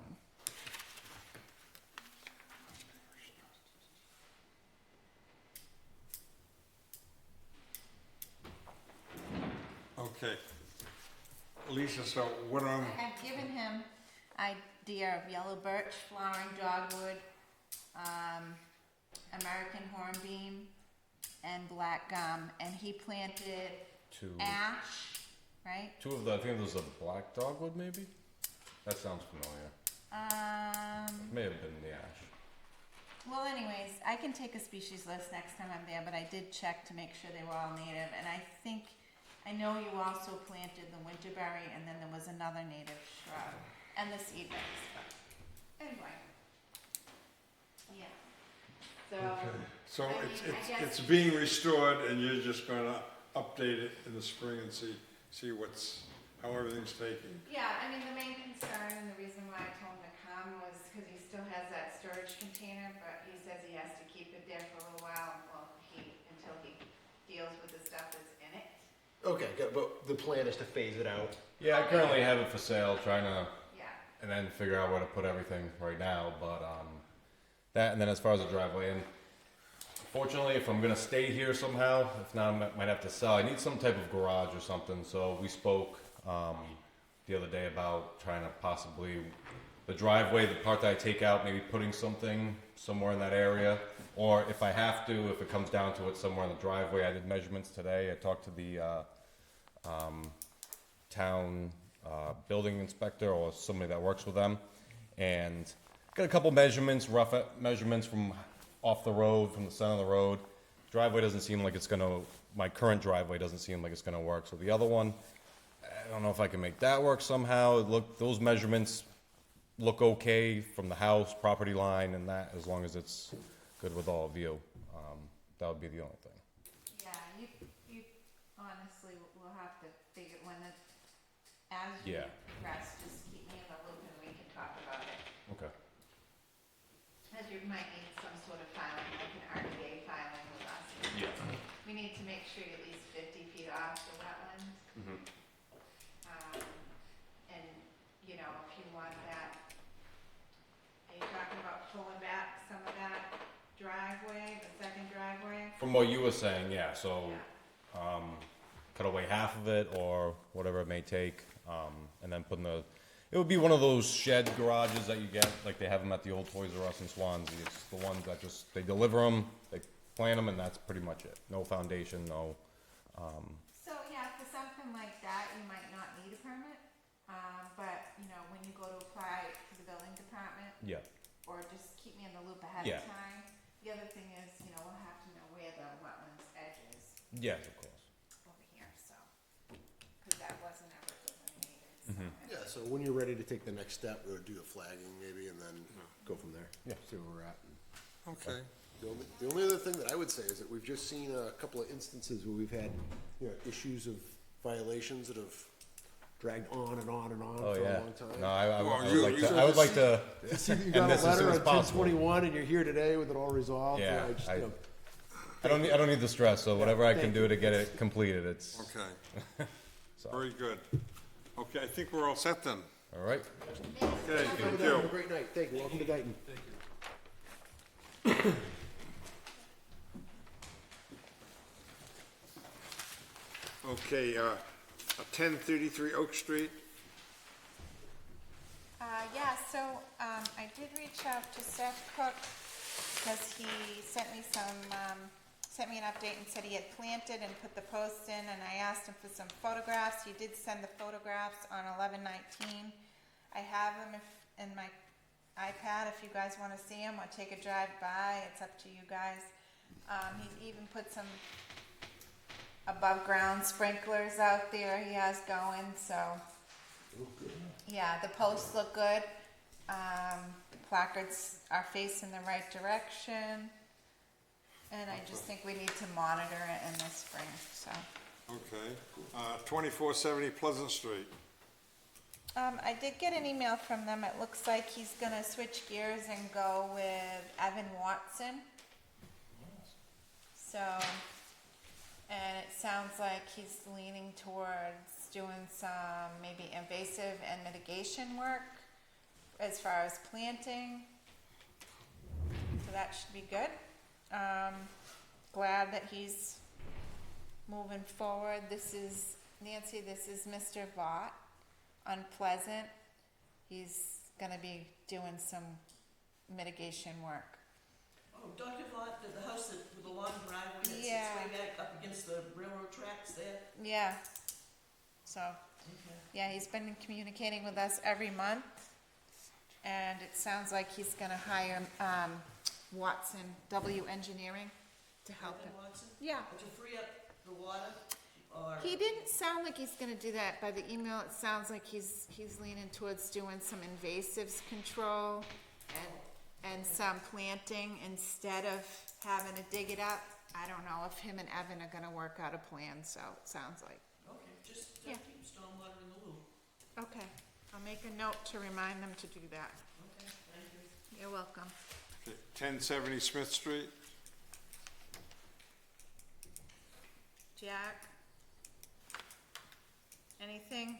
Lisa, so what I have given him idea of yellow birch, flowering dogwood, American hornbeam, and black gum, and he planted Two. ash, right? Two of the, I think there's a black dogwood maybe? That sounds familiar. May have been the ash. Well, anyways, I can take a species list next time I'm there, but I did check to make sure they were all native, and I know you also planted the winterberry, and then there was another native shrub, and the seedlings, but anyway. Yeah. So. Okay. So I mean, I guess- it's being restored, and you're just gonna update it in the spring and see how everything's taking. Yeah, I mean, the main concern and the reason why I told him to come was because he still has that storage container, but he says he has to keep it there for a little while, until he deals with the stuff that's in it. Okay, good, but the plan is to phase it out. Yeah, I currently have it for sale, trying to, Yeah. and then figure out where to put everything right now, but, that, and then as far as the driveway, and fortunately, if I'm gonna stay here somehow, if not, I might have to sell, I need some type of garage or something, so we spoke, the other day about trying to possibly, the driveway, the part that I take out, maybe putting something somewhere in that area, or if I have to, if it comes down to it, somewhere in the driveway. I did measurements today, I talked to the, town, building inspector or somebody that works with them, and got a couple measurements, rough measurements from off the road, from the center of the road. Driveway doesn't seem like it's gonna, my current driveway doesn't seem like it's gonna work, so the other one, I don't know if I can make that work somehow. Those measurements look okay from the house, property line, and that, as long as it's good with all of you. That would be the only thing. Yeah, you honestly will have to figure, as you Yeah. progress, just keep me in the loop and we can talk about it. Okay. As you might need some sort of filing, like an RDA filing with us. Yeah. We need to make sure you're at least 50 feet off the wetlands. Mm-hmm. And, if you want that, are you talking about pulling back some of that driveway, the second driveway? From what you were saying, yeah, so, cut away half of it, or whatever it may take, and then putting it would be one of those shed garages that you get, like they have them at the old Toys R Us in Swansea. It's the ones that just, they deliver them, they plant them, and that's pretty much it. No foundation, no, So, yeah, for something like that, you might not need a permit, but, when you go to apply to the building department, yeah, or just keep me in the loop ahead Yeah. of time. The other thing is, we'll have to know where the wetlands edge is yes, of course. over here, so, because that wasn't ever delineated, so. Mhm. Yeah, so when you're ready to take the next step, we'll do the flagging maybe, and then go from there. Yeah. See where we're at. Okay. The only other thing that I would say is that we've just seen a couple of instances where we've had, issues of violations that have dragged on and on and on Oh, for yeah. a long time. No, I Well, would you- like you- to, I would like to See that you end got this a uh, as soon letter as on possible. 10/21 and you're here today with it all resolved. Yeah, just, I don't need the stress, so whatever I can thank do you. to get it completed, it's, Okay, so, very good. Okay, I think we're all set then. all right? Okay, Have thank a you. great night. Thank you. Welcome to Dayton. Okay, 1033 Oak Street. Yeah, so, I did reach out to Seth Cook, because he sent me sent me an update and said he had planted and put the posts in, and I asked him for some photographs. He did send the photographs on 11/19. I have them in my iPad if you guys wanna see them, or take a drive by, it's up to you guys. He even put some above-ground sprinklers out there he has going, so. Yeah, the posts look good. The placards are facing the right direction. And I just think we need to monitor it in the spring, so. Okay, 2470 Pleasant Street. I did get an email from them. It looks like he's gonna switch gears and go with Evan Watson. So, and it sounds like he's leaning towards doing some maybe invasive and mitigation work as far as planting. So that should be good. Glad that he's moving forward. This is, Nancy, this is Mr. Vaught. Unpleasant. He's gonna be doing some mitigation work. Oh, Dr. Vaught, the house that, with the long driveway that sits Yeah. way back up against the railroad tracks there? Yeah. So, yeah, he's been communicating with us every month, and it sounds like he's gonna hire, Watson W Engineering to help him. Watson? Yeah. To free up the water, or? He didn't sound like he's gonna do that. By the email, it sounds like he's leaning towards doing some invasives control and some planting instead of having to dig it up. I don't know if him and Evan are gonna work out a plan, so it sounds like. Okay, just Yeah. keep stormwater in the loop. Okay, I'll make a note to remind them to do that. Okay, thank you. You're welcome. 1070 Smith Street. Jack? Anything?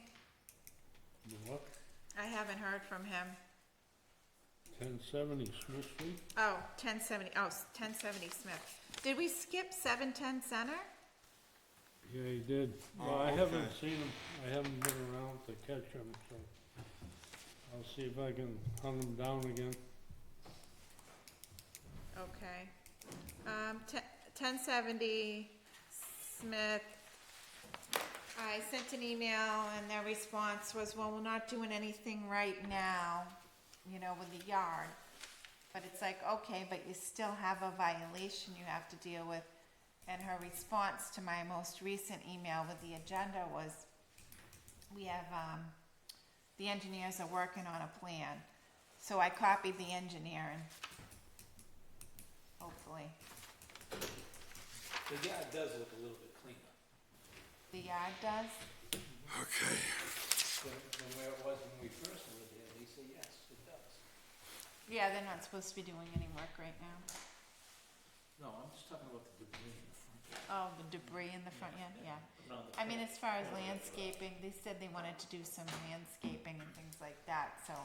What? I haven't heard from him. 1070 Smith Street? Oh, 1070, 1070 Smith. Did we skip 710 Center? Yeah, he did. Well, Oh, I haven't okay. seen him, I haven't been around to catch him, so I'll see if I can hunt him down again. Okay. 1070 Smith. I sent an email and their response was, well, we're not doing anything right now, you know, with the yard. But it's like, okay, but you still have a violation you have to deal with. And her response to my most recent email with the agenda was, we have, the engineers are working on a plan. So I copied the engineer and hopefully The yard does look a little bit cleaner the yard does. Okay. than where it was when we first lived there, Lisa, yes, it does. Yeah, they're not supposed to be doing any work right now. No, I'm just talking about the debris in the front yard. Oh, the debris in the front yard, yeah. No, the I mean, as far as landscaping, they said they wanted to do some landscaping and things like that, so,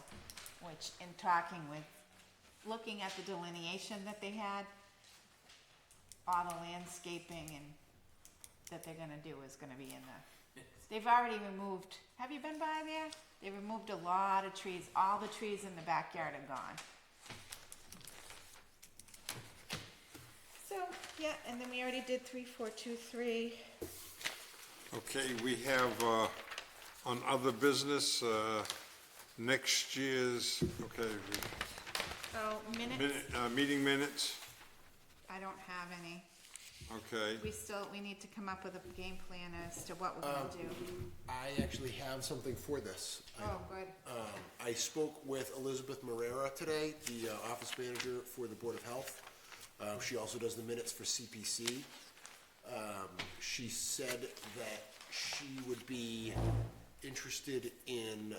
which in talking with, looking at the delineation that they had, all the landscaping and that they're gonna do is gonna be in the, they've already removed, have you been by there? They removed a lot of trees, all the trees in the backyard are gone. So, yeah, and then we already did 3423. Okay, we have, on other business, next year's, okay, Oh, minutes, meeting minutes, I don't have any. okay. We need to come up with a game plan as to what we're gonna do. I actually have something for this. Oh, good. I spoke with Elizabeth Morera today, the office manager for the Board of Health. She also does the minutes for CPC. She said that she would be interested in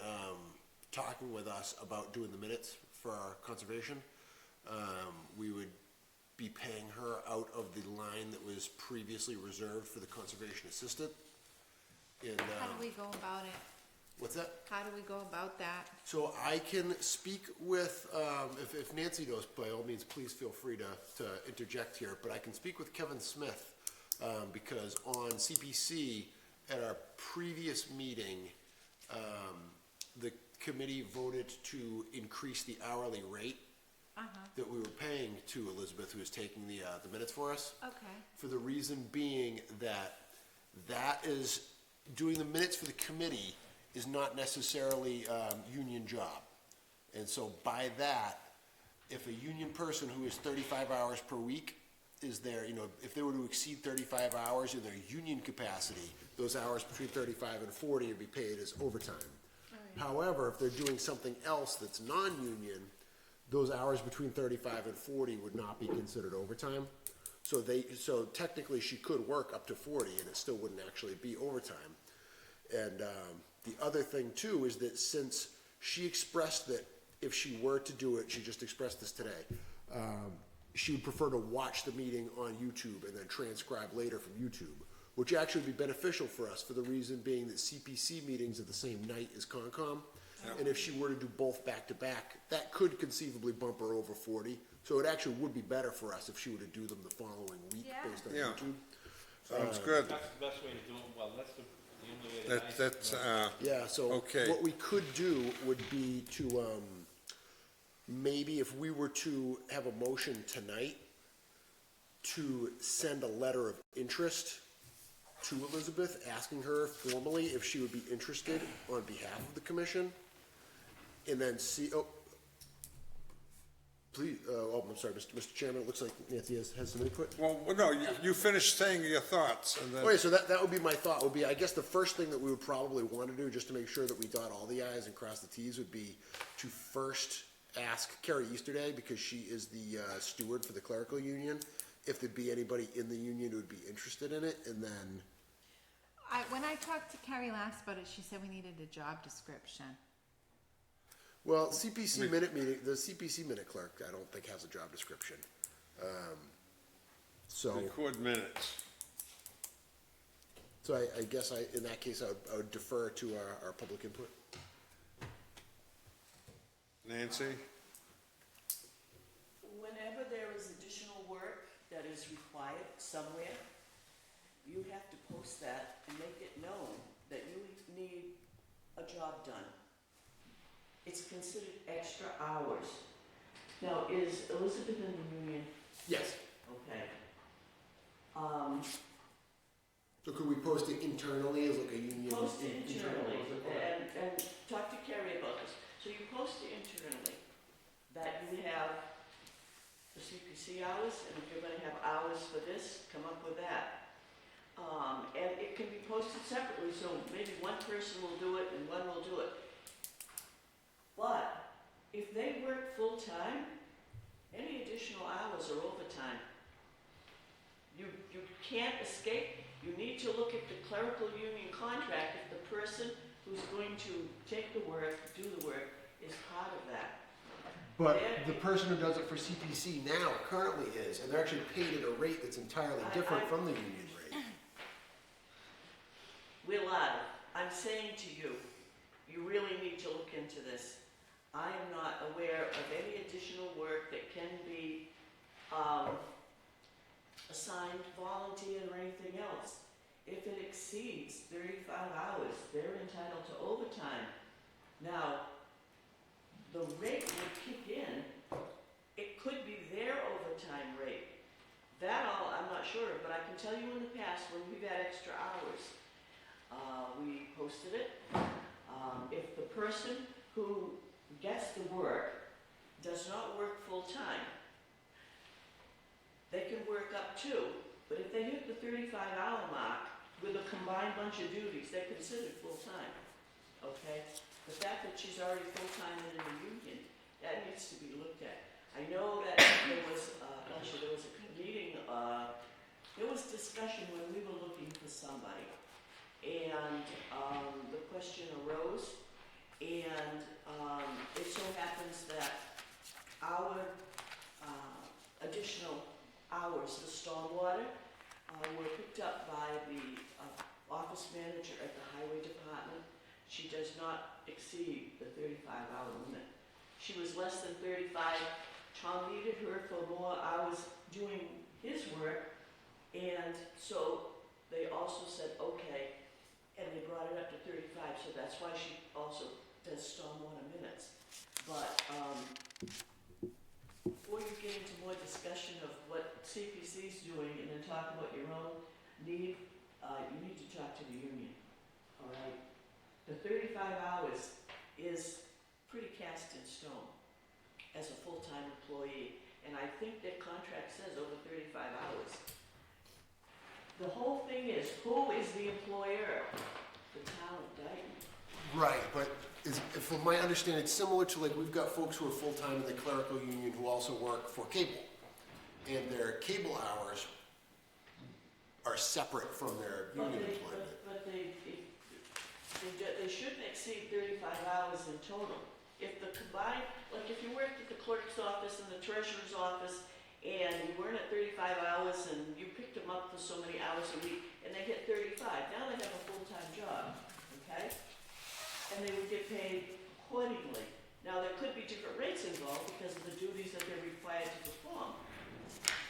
talking with us about doing the minutes for our conservation. We would be paying her out of the line that was previously reserved for the conservation assistant. And, How do we go about it? what's that? How do we go about that? So I can speak with, if Nancy knows, by all means, please feel free to interject here, but I can speak with Kevin Smith, because on CPC, at our previous meeting, the committee voted to increase the hourly rate that we were paying to Elizabeth, who is taking the minutes for us. Okay. For the reason being that is, doing the minutes for the committee is not necessarily union job. And so by that, if a union person who is 35 hours per week is there, you know, if they were to exceed 35 hours in their union capacity, those hours between 35 and 40 would be paid as overtime. However, if they're doing something else that's non-union, those hours between 35 and 40 would not be considered overtime. So technically she could work up to 40 and it still wouldn't actually be overtime. And the other thing too is that since she expressed that if she were to do it, she just expressed this today, she would prefer to watch the meeting on YouTube and then transcribe later from YouTube, which actually would be beneficial for us for the reason being that CPC meetings are the same night as Concom. And if she were to do both back to back, that could conceivably bump her over 40. So it actually would be better for us if she were to do them the following week based on Yeah. YouTube. Sounds good. That's the best way to do it, well, that's the only That's, Yeah, so okay. what we could do would be to, maybe if we were to have a motion tonight to send a letter of interest to Elizabeth, asking her formally if she would be interested on behalf of the commission, and then see, please, I'm sorry, Mr. Chairman, it looks like Nancy has some input. well, no, you finished saying your thoughts, and then. Okay, so that would be my thought, would be, I guess the first thing that we would probably want to do, just to make sure that we dot all the i's and cross the t's, would be to first ask Carrie Easterday, because she is the steward for the clerical union, if there'd be anybody in the union who would be interested in it, and then, When I talked to Carrie last about it, she said we needed a job description. well, CPC minute meeting, the CPC minute clerk, I don't think has a job description. So, Record minutes. so I guess in that case, I would defer to our public input. Nancy? Whenever there is additional work that is required somewhere, you have to post that and make it known that you need a job done. It's considered extra hours. Now, is Elizabeth in the union? Yes. Okay. So could we post it internally as like a union? Post it internal internally, post? and talk to Carrie about this. So you post it internally, that you have the CPC hours, and if you're gonna have hours for this, come up with that. And it can be posted separately, so maybe one person will do it and one will do it. But if they work full-time, any additional hours are overtime. You can't escape. You need to look at the clerical union contract if the person who's going to take the work, do the work, is part of that. But the person who does it for CPC now currently is, and they're actually paid at a rate that's entirely different from the union rate. Will I'm saying to you, you really need to look into this. I am not aware of any additional work that can be assigned volunteer or anything else. If it exceeds 35 hours, they're entitled to overtime. Now, the rate would kick in. It could be their overtime rate. That all, I'm not sure of, but I can tell you in the past when we've had extra hours, we posted it. If the person who gets the work does not work full-time, they can work up to, but if they hit the 35-hour mark with a combined bunch of duties, they're considered full-time, okay? The fact that she's already full-time and in the union, that needs to be looked at. I know that there was a meeting, there was discussion when we were looking for somebody, and the question arose, and it so happens that our additional hours, the stormwater, were picked up by the office manager at the highway department. She does not exceed the 35-hour limit. She was less than 35. Tom needed her for more hours doing his work, and so they also said, okay, and they brought it up to 35, so that's why she also does stormwater minutes. But before you get into more discussion of what CPC's doing and then talk about your own need, you need to talk to the union, all right? The 35 hours is pretty cast in stone as a full-time employee, and I think their contract says over 35 hours. The whole thing is, who is the employer? The town of Dayton. Right, but from my understanding, it's similar to like, we've got folks who are full-time in the clerical union who also work for cable. And their cable hours are separate from their union employment. But they shouldn't exceed 35 hours in total. If the combined, like if you worked at the clerk's office and the treasurer's office, and you weren't at 35 hours and you picked them up for so many hours a week, and they hit 35, now they have a full-time job, okay? And they would get paid accordingly. Now, there could be different rates involved because of the duties that they're required to perform.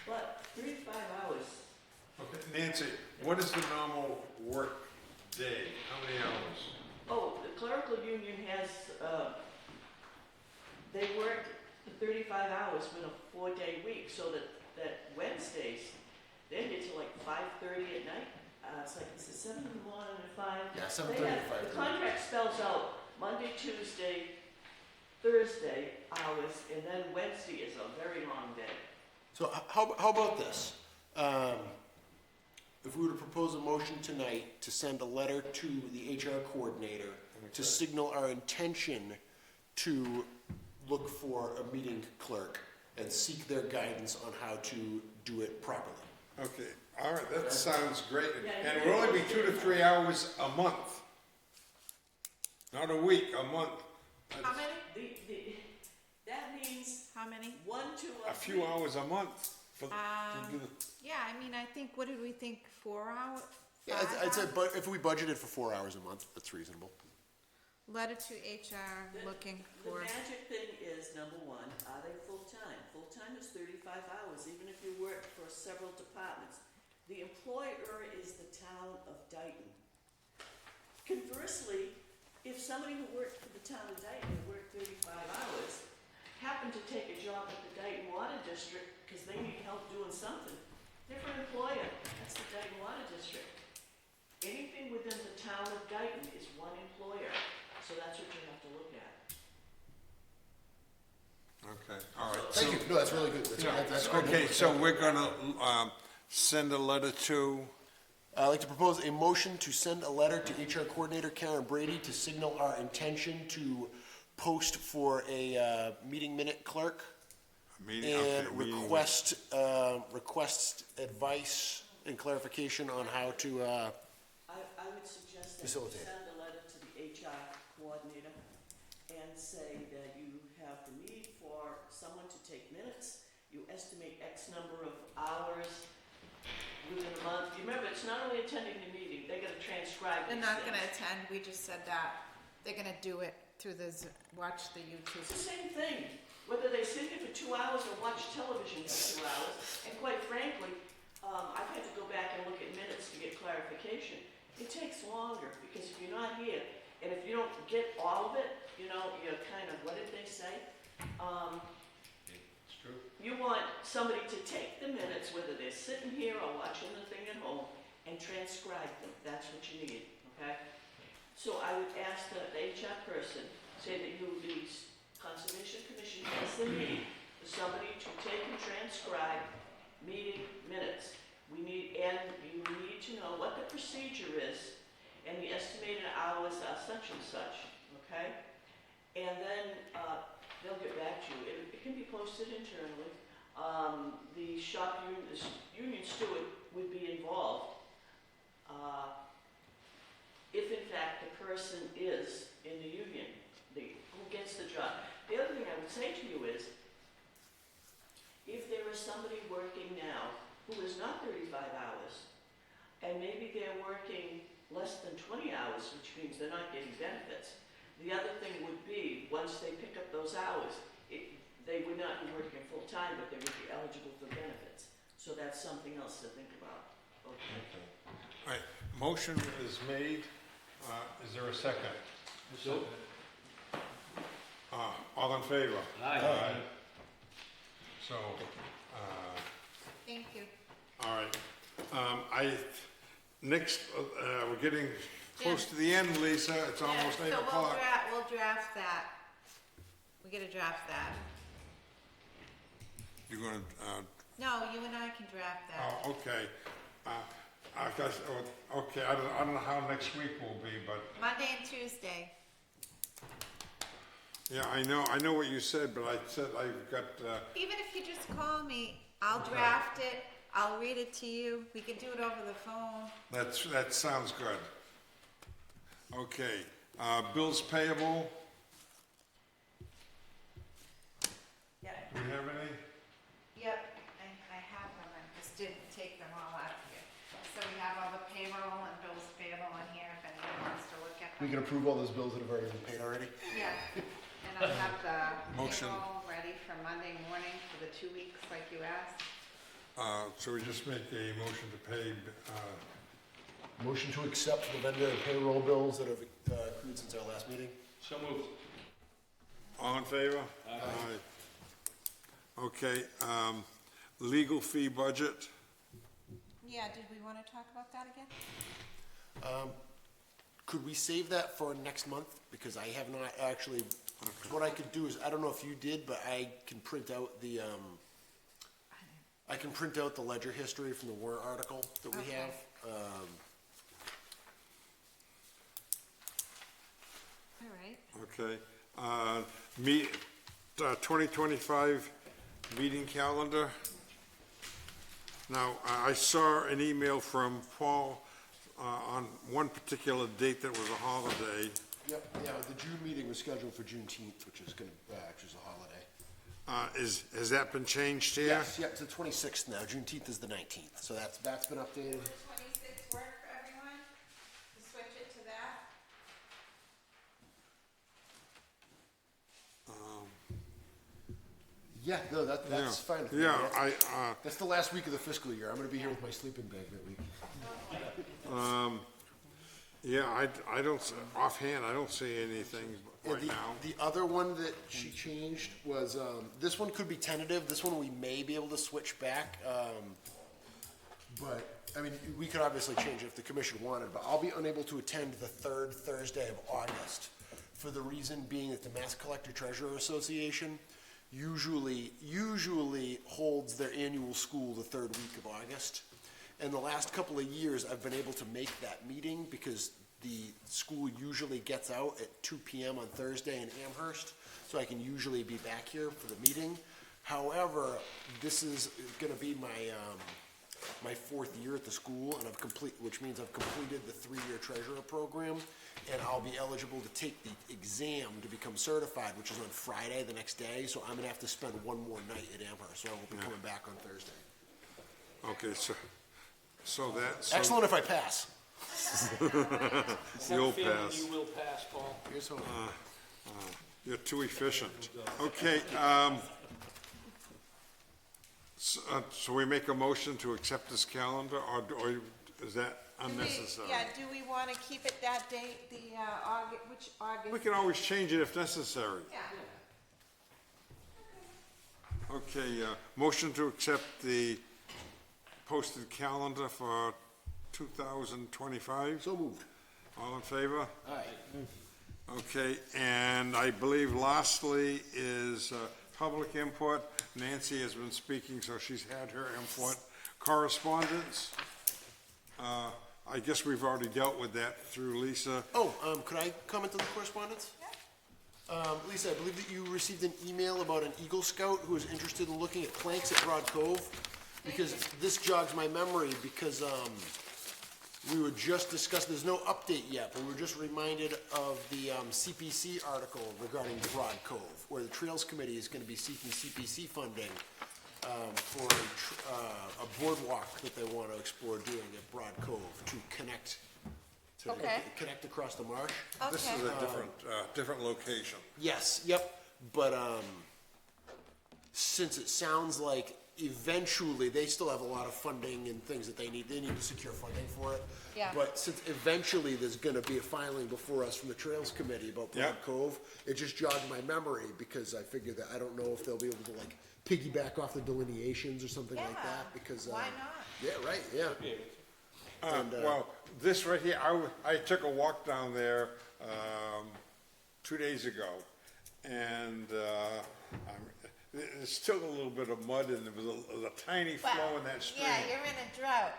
But 35 hours. Okay, Nancy, what is the normal work day? How many the 35 hours meant a 4-day week, so that Wednesdays, they get to like 5:30 at night. It's like, it's 7 in the morning to 5. Yeah, 7:30 to 5:30. The contract spells out Monday, Tuesday, Thursday hours, and then Wednesday is a very long day. So how about this? If we were to propose a motion tonight to send a letter to the HR coordinator to signal our intention to look for a meeting clerk and seek their guidance on how to do it properly. Okay, all right, that sounds great. And it will only be 2 to 3 hours a month. Not a week, a month. How many? That means How many? 1, 2, or A few hours a month. To do the- Yeah, I mean, I think, what did we think, 4 hours? Yeah, I'd say, but if we budgeted for 4 hours a month, that's reasonable. Letter to HR looking for. The magic thing is, number one, are they full-time? Full-time is 35 hours, even if you work for several departments. The employer is the town of Dayton. Conversely, if somebody who worked for the town of Dayton and worked 35 hours happened to take a job at the Dayton Water District because they need help doing something, different employer, that's the Dayton Water District. Anything within the town of Dayton is one employer, so that's what you have to look at. Okay, all right. Thank you. No, that's really good. That's great. Okay, so we're gonna, send a letter to, I'd like to propose a motion to send a letter to HR coordinator Karen Brady to signal our intention to post for a meeting minute clerk and request advice and clarification on how to I would suggest that you facilitate it. send a letter to the HR coordinator and say that you have the need for someone to take minutes. You estimate X number of hours within a month. You remember, it's not only attending the meeting, they gotta transcribe They're these not things. gonna attend, we just said that. They're gonna do it through watch the YouTube. It's the same thing, whether they sit here for 2 hours or watch television for 2 hours. And quite frankly, I've had to go back and look at minutes to get clarification. It takes longer, because if you're not here, and if you don't get all of it, you know, you're kind of, what did they say? It's true. You want somebody to take the minutes, whether they're sitting here or watching the thing at home, and transcribe them. That's what you need, okay? So I would ask the HR person, say that the Conservation Commission has the need for somebody to take and transcribe meeting minutes. You need to know what the procedure is, and the estimated hours are such and such, okay? And then they'll get back to you. It can be posted internally. The shop union, the union steward would be involved if in fact the person is in the union, who gets the job. The other thing I would say to you is, if there is somebody working now who is not 35 hours, and maybe they're working less than 20 hours, which means they're not getting benefits, the other thing would be, once they pick up those hours, they would not be working full-time, but they would be eligible for benefits. So that's something else to think about. Okay. all right, motion is made. Is there a second? All in favor? Aye. So, Thank you. all right. Next, we're getting close to the end, Lisa. It's almost 8 So o'clock. we'll draft that. We gotta draft that. You're gonna, No, you and I can draft that. oh, okay. I guess, okay, I don't know how next week will be, but, Monday and Tuesday. yeah, I know what you said, but I said I've got, Even if you just call me, I'll draft it, I'll read it to you, we can do it over the phone. that sounds good. Okay, bills payable, Yeah. do we have any? Yep, I have them, I just didn't take them all out here. So we have all the payroll and bills payable in here, if anyone wants to look at We them. can approve all those bills that have already been paid already? Yeah, and I have the Motion. payroll ready for Monday morning for the 2 weeks like you asked. So we just make a motion to pay, Motion to accept the vendor and payroll bills that have accrued since our last meeting? So moved. all in favor? Aye. Okay, legal fee budget. Yeah, did we want to talk about that again? Could we save that for next month? Because I have not actually, what I could do is, I don't know if you did, but I can print out the, I can print out the ledger history from the warrant article that we Okay. have. All right. Okay, 2025 meeting calendar. Now, I saw an email from Paul on one particular date that was a holiday. Yep, yeah, the June meeting was scheduled for Juneteenth, which is a holiday. Has that been changed here? Yes, yep, it's the 26th now. Juneteenth is the 19th, so that's been updated. Would 26 work for everyone? To switch it to that? Yeah, no, that's Yeah. fine. with me. Yeah, That's- That's the last week of the fiscal year. I'm gonna be here with my sleeping bag that week. Yeah, I don't, offhand, I don't see anything And right now. The other one that she changed was, this one could be tentative, this one we may be able to switch back, but, I mean, we could obviously change it if the commission wanted, but I'll be unable to attend the third Thursday of August, for the reason being that the Mass Collector Treasurer Association usually holds their annual school the third week of August. And the last couple of years, I've been able to make that meeting because the school usually gets out at 2 p.m. on Thursday in Amherst, so I can usually be back here for the meeting. However, this is gonna be my fourth year at the school, and which means I've completed the 3-year treasurer program, and I'll be eligible to take the exam to become certified, which is on Friday, the next day, so I'm gonna have to spend one more night at Amherst, so I won't be coming back on Thursday. Okay, so that's. Excellent if I pass. You'll pass. You will pass, Paul. Here's hoping. You're too efficient. Okay, so we make a motion to accept this calendar, or is that unnecessary? Yeah, do we want to keep it that date, the August, which August? We can always change it if necessary. Yeah. Okay, motion to accept the posted calendar for 2025? So moved. All in favor? Aye. Okay, and I believe lastly is public input. Nancy has been speaking, so she's had her input. Correspondence? I guess we've already dealt with that through Lisa. Oh, could I comment on the correspondence? Lisa, I believe that you received an email about an Eagle Scout who is interested in looking at planks at Broad Cove. Because this jogs my memory, because, we were just discussing, there's no update yet, but we were just reminded of the, CPC article regarding Broad Cove, where the Trails Committee is gonna be seeking CPC funding, for a boardwalk that they wanna explore doing at Broad Cove to connect, Okay. connect across the marsh. This is a different location. Yes, yep, but, since it sounds like eventually, they still have a lot of funding and things that they need to secure funding for it. Yeah. But since eventually there's gonna be a filing before us from the Trails Committee about Broad Yeah. Cove, it just jogged my memory, because I figured that, I don't know if they'll be able to like piggyback off the delineations or something like Yeah, that, because, why not? Yeah, right, yeah. Well, this right here, I took a walk down there, 2 days ago, and, there's still a little bit of mud, and there was a tiny flow in that stream. Yeah, you're in a drought.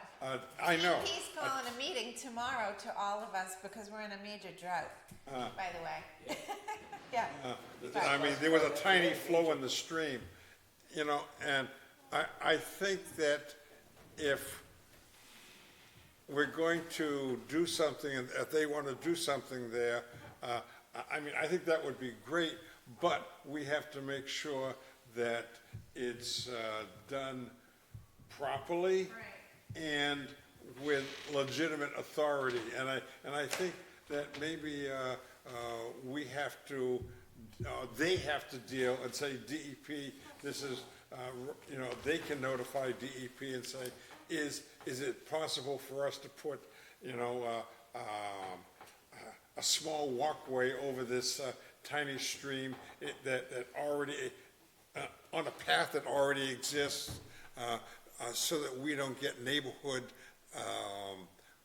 I know. He's calling a meeting tomorrow to all of us because we're in a major drought, by the way. Yeah. I mean, there was a tiny flow in the stream, you know, and I think that if we're going to do something, and if they want to do something there, I mean, I think that would be great, but we have to make sure that it's done properly and with legitimate authority. And I think that maybe we have to, they have to deal and say, DEP, this is, you know, they can notify DEP and say, is it possible for us to put, you know, a small walkway over this tiny stream that already on a path that already exists, so that we don't get neighborhood,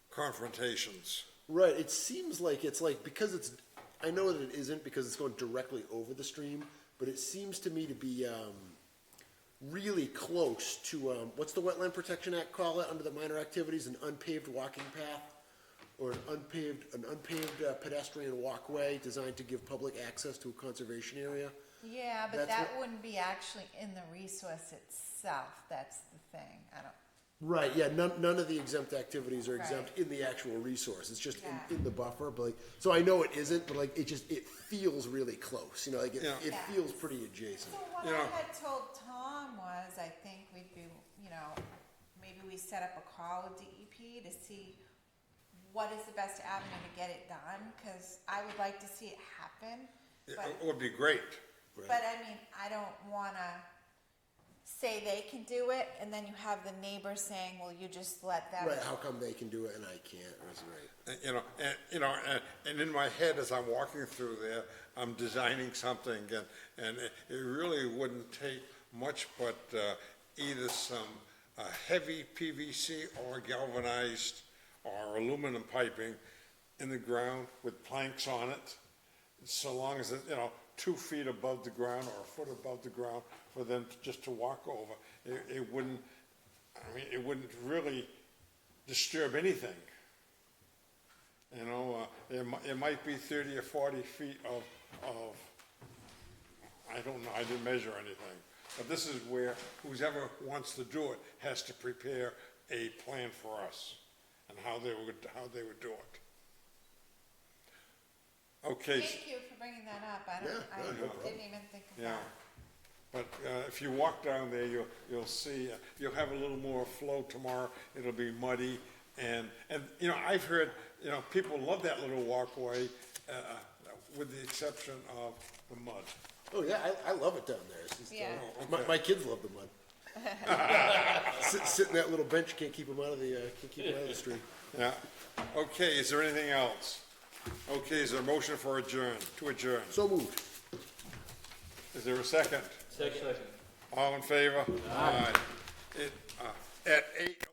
confrontations. Right, it seems like it's like, because it's, I know that it isn't because it's going directly over the stream, but it seems to me to be, really close to, what's the Wetland Protection Act call it, under the minor activities, an unpaved walking path? Or an unpaved pedestrian walkway designed to give public access to a conservation area? Yeah, but That's that what- wouldn't be actually in the resource itself, that's the thing, I don't, Right, yeah, none of the exempt activities are exempt Right. in the actual resource, it's just Yeah. in the buffer, but like, so I know it isn't, but like, it feels really close, you know, like, Yeah. it feels pretty adjacent. So what You I know- had told Tom was, I think we'd be, you know, maybe we set up a call with DEP to see what is the best avenue to get it done, cause I would like to see it happen. But, It would be great. but I mean, I don't wanna say they can do it, and then you have the neighbor saying, well, you just let them. Right, how come they can do it and I can't, that's right. And in my head, as I'm walking through there, I'm designing something, and it really wouldn't take much but either some heavy PVC or galvanized or aluminum piping in the ground with planks on it, so long as it, 2 feet above the ground or a foot above the ground for them just to walk over. It wouldn't, it wouldn't really disturb anything. It might be 30 or 40 feet of, I don't know, I didn't measure anything. But this is where whoever wants to do it has to prepare a plan for us and how they would do it. Okay. Thank you for bringing that up, I didn't even think of Yeah. that. But if you walk down there, you'll see, you'll have a little more flow tomorrow. It'll be muddy. And I've heard, people love that little walkway, with the exception of the mud. Oh, yeah, I love it down there. It's just, Yeah. my kids love the mud. Sit in that little bench, can't keep them out of the street. Yeah. Okay, is there anything else? Okay, is there a motion to adjourn? So moved. Is there a second? Second. All in favor? Aye. At 8:00.